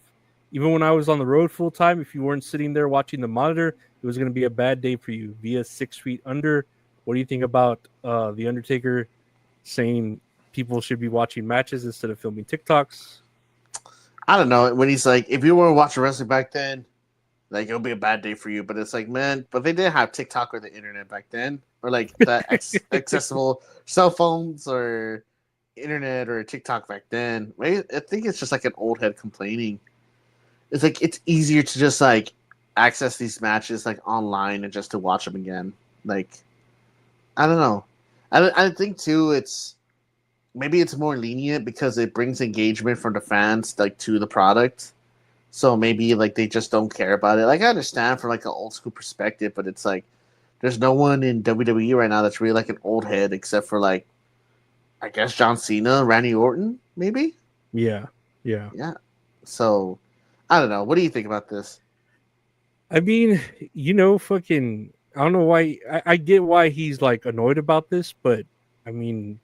S5: Even when I was on the road full time, if you weren't sitting there watching the monitor, it was going to be a bad day for you." Via 6 Feet Under, what do you think about the Undertaker saying people should be watching matches instead of filming TikToks?
S6: I don't know. When he's like, if you were watching wrestling back then, like it'll be a bad day for you. But it's like, man, but they didn't have TikTok or the internet back then, or like the accessible cell phones or internet or TikTok back then. I think it's just like an old head complaining. It's like it's easier to just like access these matches like online and just to watch them again. Like, I don't know. I think too it's maybe it's more lenient because it brings engagement from the fans like to the product. So maybe like they just don't care about it. Like I understand from like an old school perspective, but it's like there's no one in WWE right now that's really like an old head except for like I guess John Cena, Randy Orton, maybe.
S5: Yeah.
S6: So I don't know. What do you think about this?
S5: I mean, fucking, I don't know why. I get why he's like annoyed about this, but I mean,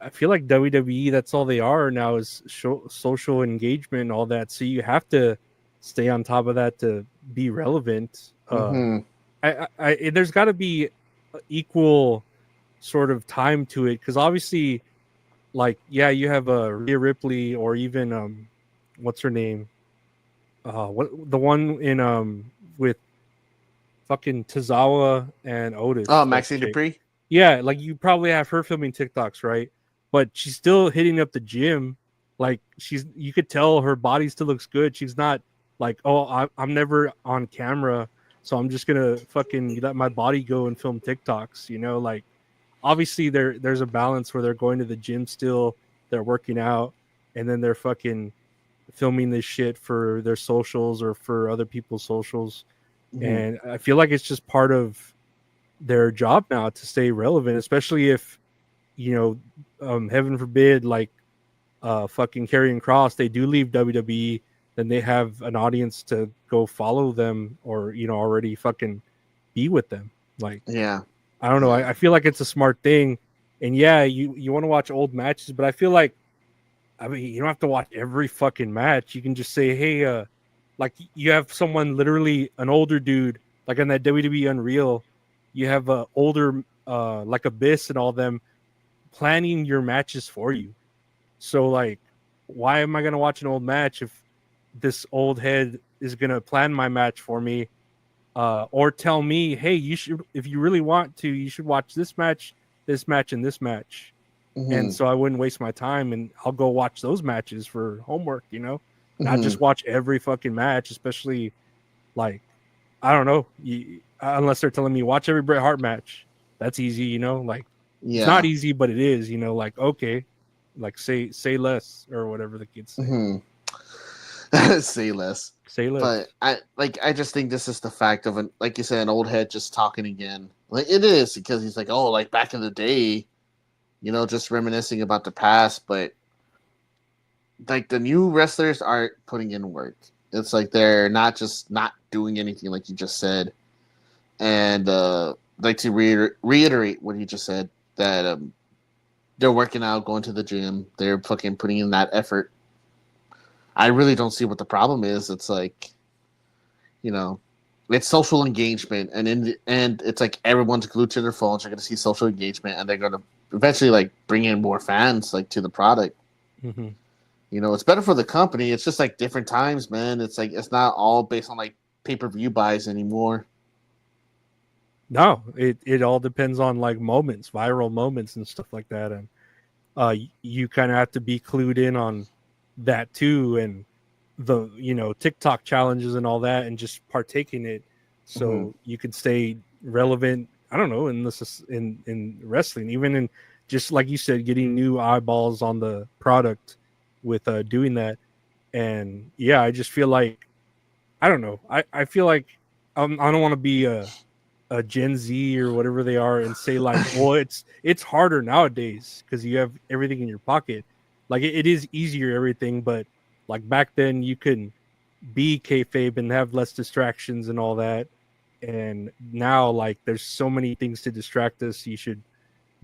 S5: I feel like WWE, that's all they are now is social engagement and all that. So you have to stay on top of that to be relevant. There's got to be equal sort of time to it because obviously, like, yeah, you have Rhea Ripley or even what's her name? What the one in with fucking Tozawa and Otis.
S6: Oh, Maxine Dupree?
S5: Yeah, like you probably have her filming TikToks, right? But she's still hitting up the gym. Like you could tell her body still looks good. She's not like, oh, I'm never on camera, so I'm just gonna fucking let my body go and film TikToks. Like obviously there's a balance where they're going to the gym still, they're working out, and then they're fucking filming this shit for their socials or for other people's socials. And I feel like it's just part of their job now to stay relevant, especially if, heaven forbid, like fucking Karrion Kross, they do leave WWE, then they have an audience to go follow them or, already fucking be with them. Like,
S6: yeah,
S5: I don't know. I feel like it's a smart thing. And yeah, you want to watch old matches, but I feel like, you don't have to watch every fucking match. You can just say, hey, like you have someone literally an older dude, like on that WWE Unreal, you have a older, like Abyss and all them planning your matches for you. So like, why am I going to watch an old match if this old head is going to plan my match for me? Or tell me, hey, you should, if you really want to, you should watch this match, and this match. And so I wouldn't waste my time and I'll go watch those matches for homework, not just watch every fucking match, especially like, I don't know, unless they're telling me watch every Bret Hart match. That's easy, like it's not easy, but it is, like, okay, like say less or whatever the kids say.
S6: Say less.
S5: But
S6: I just think this is the fact of like you said, an old head just talking again. Like it is because he's like, oh, like back in the day, just reminiscing about the past, but like the new wrestlers aren't putting in work. It's like they're not doing anything like you just said. And like to reiterate what he just said, that they're working out, going to the gym, they're fucking putting in that effort. I really don't see what the problem is. It's like, it's social engagement, and in the end, it's like everyone's glued to their phones. They're going to see social engagement, and they're going to eventually like bring in more fans like to the product. It's better for the company. It's just like different times, man. It's like it's not all based on like pay-per-view buys anymore.
S5: No, it all depends on like moments, viral moments and stuff like that, and you kind of have to be clued in on that too, and the TikTok challenges and all that, and just partake in it. so you could stay relevant. I don't know, in wrestling, even in just like you said, getting new eyeballs on the product with doing that. And yeah, I just feel like I don't know. I feel like I don't want to be a Gen Z or whatever they are and say like, well, it's harder nowadays because you have everything in your pocket. Like it is easier everything, but like back then you couldn't be kayfabe and have less distractions and all that. And now like there's so many things to distract us. You should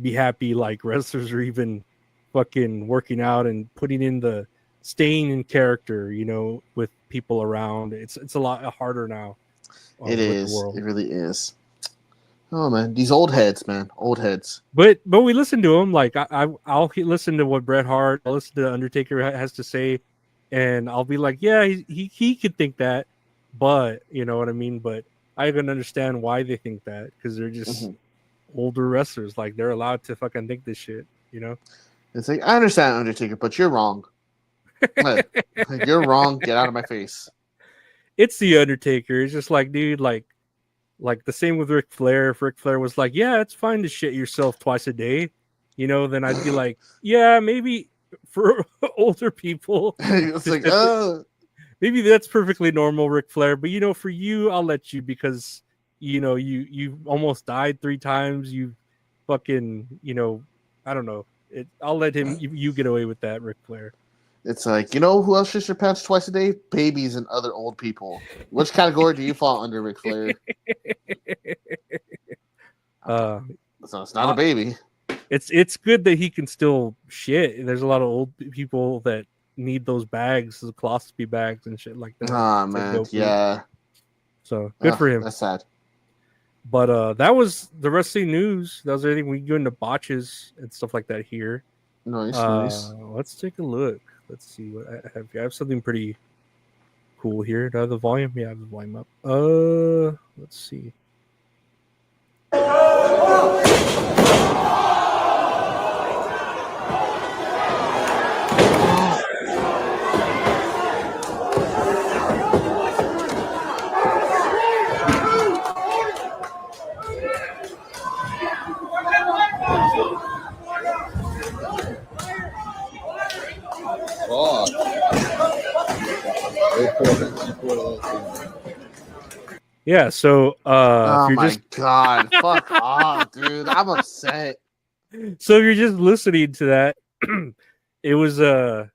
S5: be happy like wrestlers are even fucking working out and putting in the staying in character, with people around. It's a lot harder now.
S6: It
S5: with
S6: is.
S5: the world.
S6: It really is. Oh man, these old heads, man, old heads.
S5: But we listen to them. Like I'll listen to what Bret Hart, I'll listen to Undertaker has to say, and I'll be like, yeah, he could think that, but you know what I mean. But I can understand why they think that because they're just older wrestlers. Like they're allowed to fucking think this shit.
S6: It's like I understand Undertaker, but you're wrong. Like, you're wrong. Get out of my face.
S5: It's the Undertaker. It's just like, dude, like the same with Ric Flair. If Ric Flair was like, yeah, it's fine to shit yourself twice a day, then I'd be like, yeah, maybe for older people,
S6: It's like,
S5: maybe that's perfectly normal, Ric Flair. But for you, I'll let you because you almost died 3 times. You fucking, I don't know. I'll let him. You get away with that, Ric Flair.
S6: It's like, who else shits their pants twice a day? Babies and other old people. Which category do you fall under, Ric Flair? So it's not a baby.
S5: It's good that he can still shit. There's a lot of old people that need those bags, those colostomy bags and shit like that.
S6: Oh man, yeah.
S5: So good for him.
S6: That's sad.
S5: But that was the wrestling news. That was everything. We go into botches and stuff like that here.
S6: Nice.
S5: Let's take a look. Let's see what I have. I have something pretty cool here. Do I have the volume? Yeah, I have the volume up. Let's see. Yeah, so
S6: oh
S5: if you're
S6: my god, fuck off, dude. I'm upset.
S5: So if you're just listening to that, it was JCW,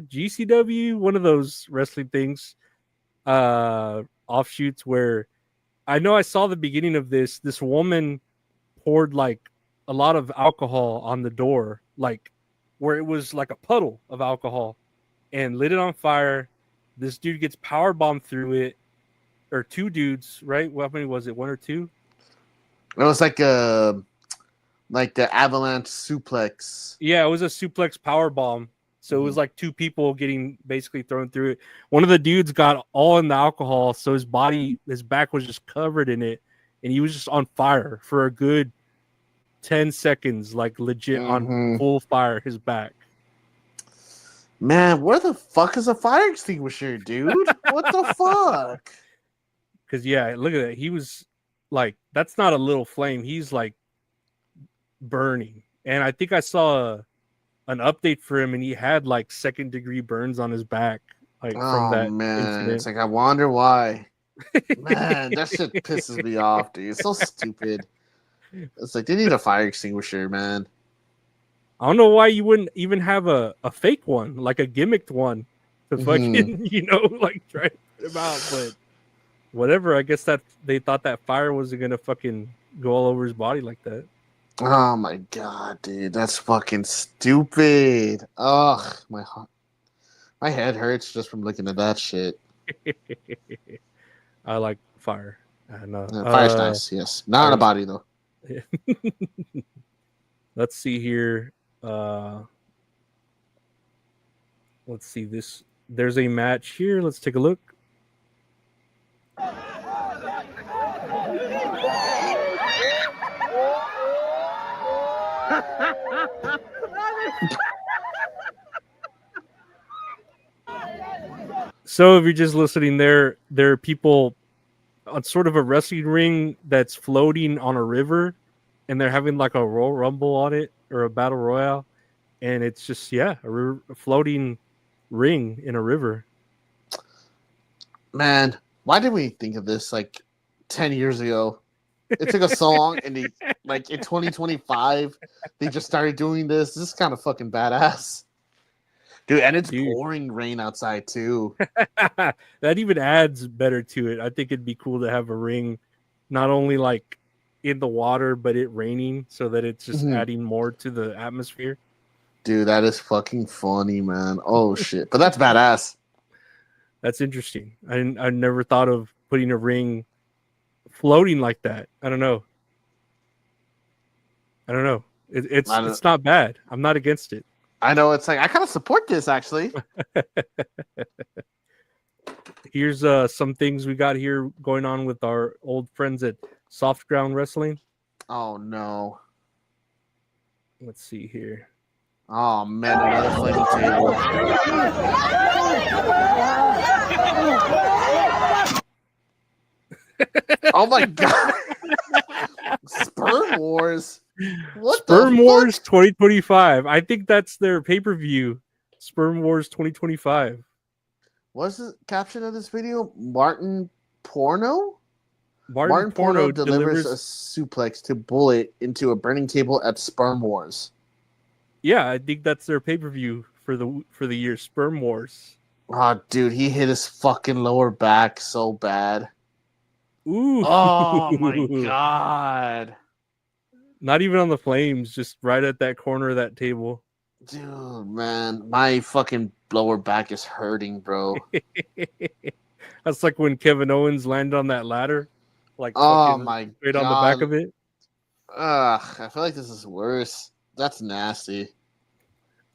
S5: GCW, one of those wrestling things, offshoots where I know I saw the beginning of this. This woman poured like a lot of alcohol on the door, like where it was like a puddle of alcohol, and lit it on fire. This dude gets power bombed through it, or 2 dudes, right? How many was it? 1 or 2?
S6: It was like the avalanche suplex.
S5: Yeah, it was a suplex power bomb. So it was like 2 people getting basically thrown through it. One of the dudes got all in the alcohol, so his back was just covered in it, and he was just on fire for a good 10 seconds, like legit on full fire, his back.
S6: Man, where the fuck is a fire extinguisher, dude? What the fuck?
S5: Because, yeah, look at that. He was like, that's not a little flame. He's like burning. And I think I saw an update for him, and he had like 2nd-degree burns on his back. Like from that incident.
S6: It's like, I wonder why. Man, that shit pisses me off, dude. It's so stupid. It's like, they need a fire extinguisher, man.
S5: I don't know why you wouldn't even have a fake one, like a gimmicked one to fucking, like try to put him out. But whatever, I guess that they thought that fire wasn't going to fucking go all over his body like that.
S6: Oh my god, dude. That's fucking stupid. Ugh, my head hurts just from looking at that shit.
S5: I like fire.
S6: Fire's nice, yes. Not on a body, though.
S5: Let's see here. Let's see this. There's a match here. Let's take a look. So if you're just listening, there are people on sort of a wrestling ring that's floating on a river, and they're having like a Royal Rumble on it or a Battle Royale, and it's just a floating ring in a river.
S6: Man, why did we think of this like 10 years ago? It took us so long, and in 2025, they just started doing this. This is kind of fucking badass. Dude, and it's pouring rain outside, too.
S5: That even adds better to it. I think it'd be cool to have a ring not only like in the water, but it raining so that it's just adding more to the atmosphere.
S6: Dude, that is fucking funny, man. Oh, shit. But that's badass.
S5: That's interesting. I never thought of putting a ring floating like that. I don't know. It's not bad. I'm not against it.
S6: I know, it's like I kind of support this actually.
S5: Here's some things we got here going on with our old friends at Soft Ground Wrestling.
S6: Oh no.
S5: Let's see here.
S6: Oh man, another flaming table. Oh my god. Sperm Wars. What
S5: Sperm Wars 2025. I think that's their pay-per-view. Sperm Wars 2025.
S6: What's the caption of this video? Martin Porno
S5: Porno
S6: delivers a suplex to Bullet into a burning table at Sperm Wars.
S5: Yeah, I think that's their pay-per-view for the year. Sperm Wars.
S6: Oh, dude, he hit his fucking lower back so bad.
S5: Ooh.
S6: Oh my god.
S5: Not even on the flames, just right at that corner of that table.
S6: Dude, man, my fucking lower back is hurting, bro.
S5: That's like when Kevin Owens landed on that ladder, like
S6: oh my
S5: straight
S6: god,
S5: on the back of it.
S6: Ugh, I feel like this is worse. That's nasty.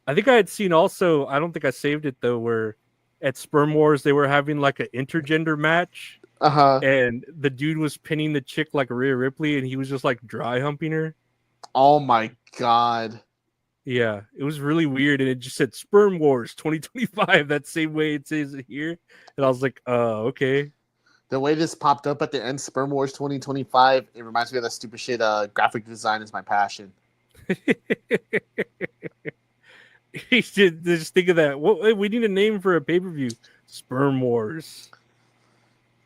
S5: I think I had seen also. I don't think I saved it though. Where at Sperm Wars they were having like an intergender match. And the dude was pinning the chick like Rhea Ripley, and he was just like dry humping her.
S6: Oh my god.
S5: Yeah, it was really weird, and it just said Sperm Wars 2025 that same way it says it here. And I was like, okay.
S6: The way this popped up at the end, Sperm Wars 2025, it reminds me of that stupid shit, graphic design is my passion.
S5: He should just think of that. Well, we need a name for a pay-per-view. Sperm Wars.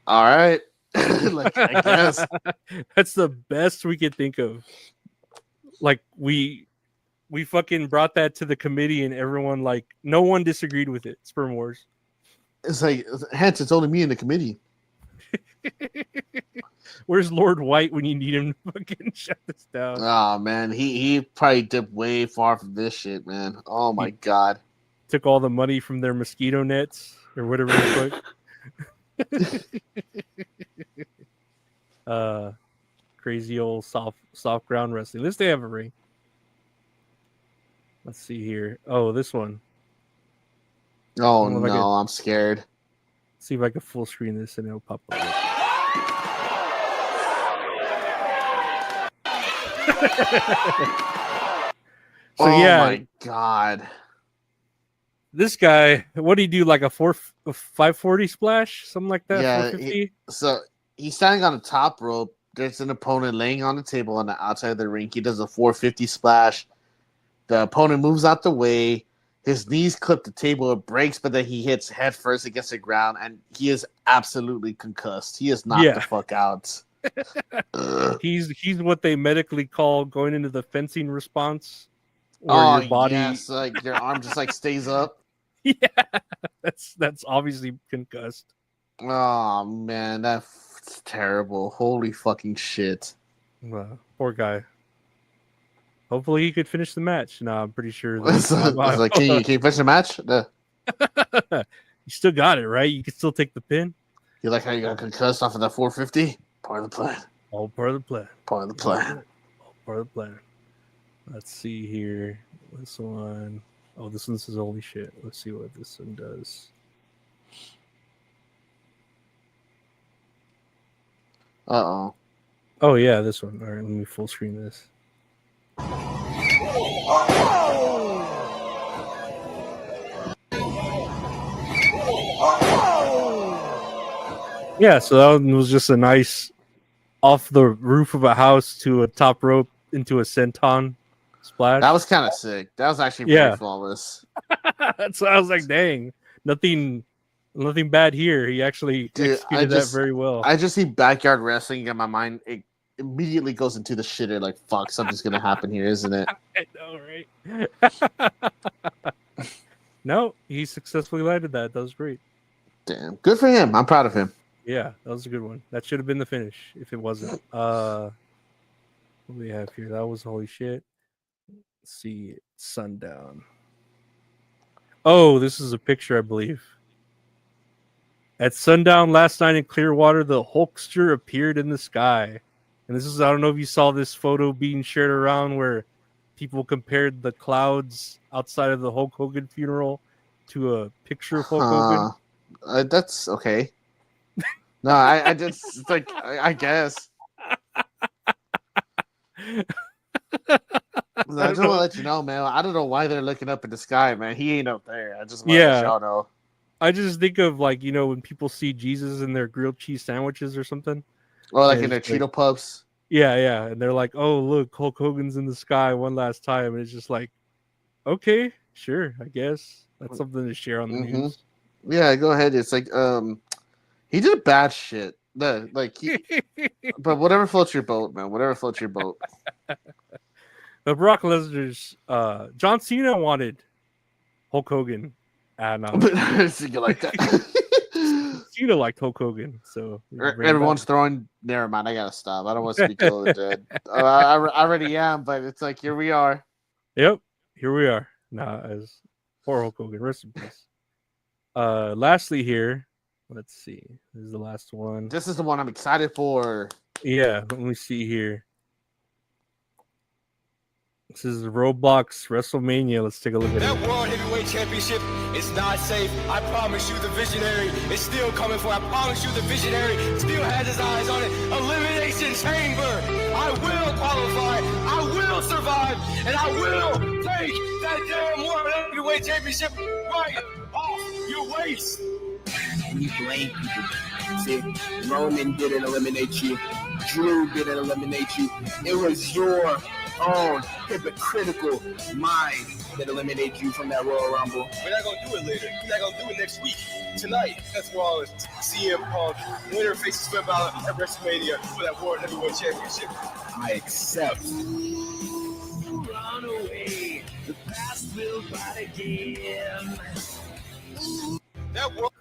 S6: All right. Like, I guess.
S5: That's the best we could think of. Like, we fucking brought that to the committee, and everyone, like, no one disagreed with it. Sperm Wars.
S6: It's like, hence, it's only me in the committee.
S5: Where's Lord White when you need him to fucking shut this down?
S6: Oh, man. He probably dipped way far from this shit, man. Oh, my God.
S5: Took all the money from their mosquito nets, or whatever it's like. Crazy old soft ground wrestling. At least they have a ring. Let's see here. Oh, this one.
S6: Oh no, I'm scared.
S5: See if I can full screen this and it'll pop up. So
S6: oh
S5: yeah,
S6: my god.
S5: This guy, what did he do? Like a 540 splash, something like that.
S6: Yeah.
S5: 450?
S6: So he's standing on the top rope. There's an opponent laying on the table on the outside of the ring. He does a 450 splash. The opponent moves out the way. His knees clip the table. It breaks, but then he hits head first against the ground, and he is absolutely concussed. He is knocked the fuck out.
S5: He's what they medically call going into the fencing response. Where your body,
S6: yes, like your arm just like stays up.
S5: Yeah, that's obviously concussed.
S6: Oh man, that's terrible. Holy fucking shit.
S5: Poor guy. Hopefully he could finish the match. No, I'm pretty sure.
S6: Like, can you finish the match?
S5: You still got it, right? You can still take the pin.
S6: You like how you got concussed off of that 450? Part of the plan.
S5: All part of the plan.
S6: Part of the plan.
S5: All part of the plan. Let's see here. This one. Oh, this one says holy shit. Let's see what this one does.
S6: Uh-oh.
S5: Oh, yeah, this one. All right, let me full screen this. Yeah, so that one was just a nice off the roof of a house to a top rope into a senton splash.
S6: That was kind of sick. That was actually very flawless.
S5: So I was like, dang, nothing bad here. He actually executed that very well.
S6: I just see backyard wrestling and my mind it immediately goes into the shitter. Like, fuck, something's gonna happen here, isn't it?
S5: I know, right? No, he successfully landed that. That was great.
S6: Damn, good for him. I'm proud of him.
S5: Yeah, that was a good one. That should have been the finish if it wasn't. What do we have here? That was holy shit. Let's see, sundown. Oh, this is a picture, I believe. At sundown last night in Clearwater, the Hulkster appeared in the sky. And this is, I don't know if you saw this photo being shared around where people compared the clouds outside of the Hulk Hogan funeral to a picture of Hulk Hogan.
S6: That's okay. No, I just it's like I guess. I just want to let you know, man. I don't know why they're looking up in the sky, man. He ain't up there. I just want to let y'all know.
S5: I just think of like, you know, when people see Jesus in their grilled cheese sandwiches or something.
S6: Or like in their Cheeto Puffs.
S5: Yeah. And they're like, oh, look, Hulk Hogan's in the sky one last time. And it's just like, okay, sure, I guess. That's something to share on the news.
S6: Yeah, go ahead. It's like, he did bad shit. But whatever floats your boat, man. Whatever floats your boat.
S5: But Brock Lesnar's John Cena wanted Hulk Hogan. And
S6: you like that.
S5: Cena liked Hulk Hogan, so
S6: everyone's throwing. Never mind, I gotta stop. I don't want to speak ill of dead. I already am, but it's like here we are.
S5: Yep, here we are. Nah, as poor Hulk Hogan, rest in peace. Lastly, here, let's see. This is the last one.
S6: This is the one I'm excited for.
S5: Yeah, let me see here. This is Roblox WrestleMania. Let's take a look at
S7: that
S5: it.
S7: That World Heavyweight Championship is not safe. I promise you the visionary is still coming for. I promise you the visionary still has his eyes on it. Elimination Chamber. I will qualify. I will survive. And I will take that damn World Heavyweight Championship right off your waist.
S8: You blame people. See, Roman didn't eliminate you. Drew didn't eliminate you. It was your own hypocritical mind that eliminated you from that Royal Rumble.
S7: We're not going to do it later. We're not going to do it next week. Tonight, that's where all CM Punk winner faces Finn Balor at WrestleMania for that World Heavyweight Championship.
S8: I accept.
S2: Run away. The past will fight again.
S7: That World...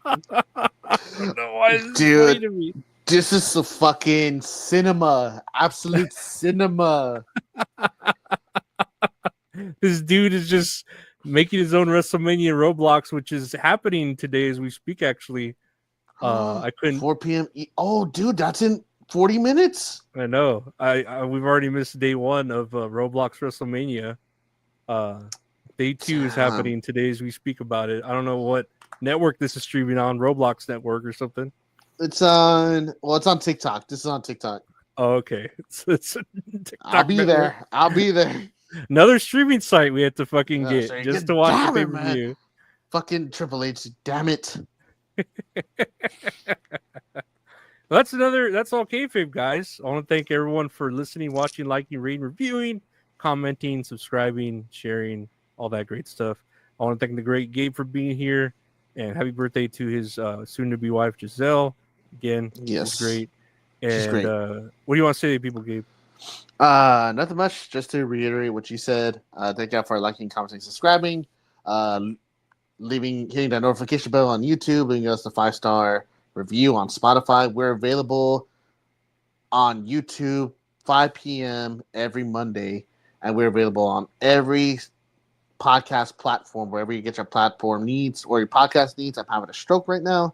S5: I don't know why this
S6: Dude.
S5: is funny to me.
S6: This is the fucking cinema. Absolute cinema.
S5: This dude is just making his own WrestleMania Roblox, which is happening today as we speak, actually. I couldn't
S6: 4 p.m. Oh, dude, that's in 40 minutes.
S5: I know. We've already missed day one of Roblox WrestleMania. Day two is happening today as we speak about it. I don't know what network this is streaming on, Roblox network or something.
S6: It's on TikTok. This is on TikTok.
S5: Oh, okay. It's a TikTok
S6: I'll be
S5: network.
S6: there. I'll be there.
S5: Another streaming site we have to fucking get
S6: so
S5: just to watch the
S6: damn it,
S5: pay-per-view.
S6: Fucking Triple H, damn it.
S5: That's all kayfabe, guys. I want to thank everyone for listening, watching, liking, rating, reviewing, commenting, subscribing, sharing, all that great stuff. I want to thank the great Gabe for being here, and happy birthday to his soon-to-be wife, Giselle. Again,
S6: Yes.
S5: she's great. And
S6: She's great.
S5: What do you want to say to people, Gabe?
S6: Nothing much. Just to reiterate what you said. Thank you for liking, commenting, subscribing, hitting that notification bell on YouTube, leaving us a 5-star review on Spotify. We're available on YouTube 5 p.m. every Monday, and we're available on every podcast platform wherever you get your platform needs or your podcast needs. I'm having a stroke right now.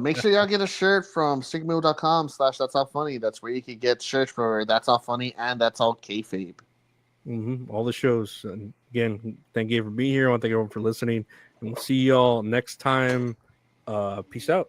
S6: Make sure y'all get a shirt from stigmail.com/that's all funny. That's where you can get shirts for That's All Funny and That's All Kayfabe.
S5: All the shows. And again, thank you for being here. I want to thank everyone for listening, and we'll see y'all next time. Peace out.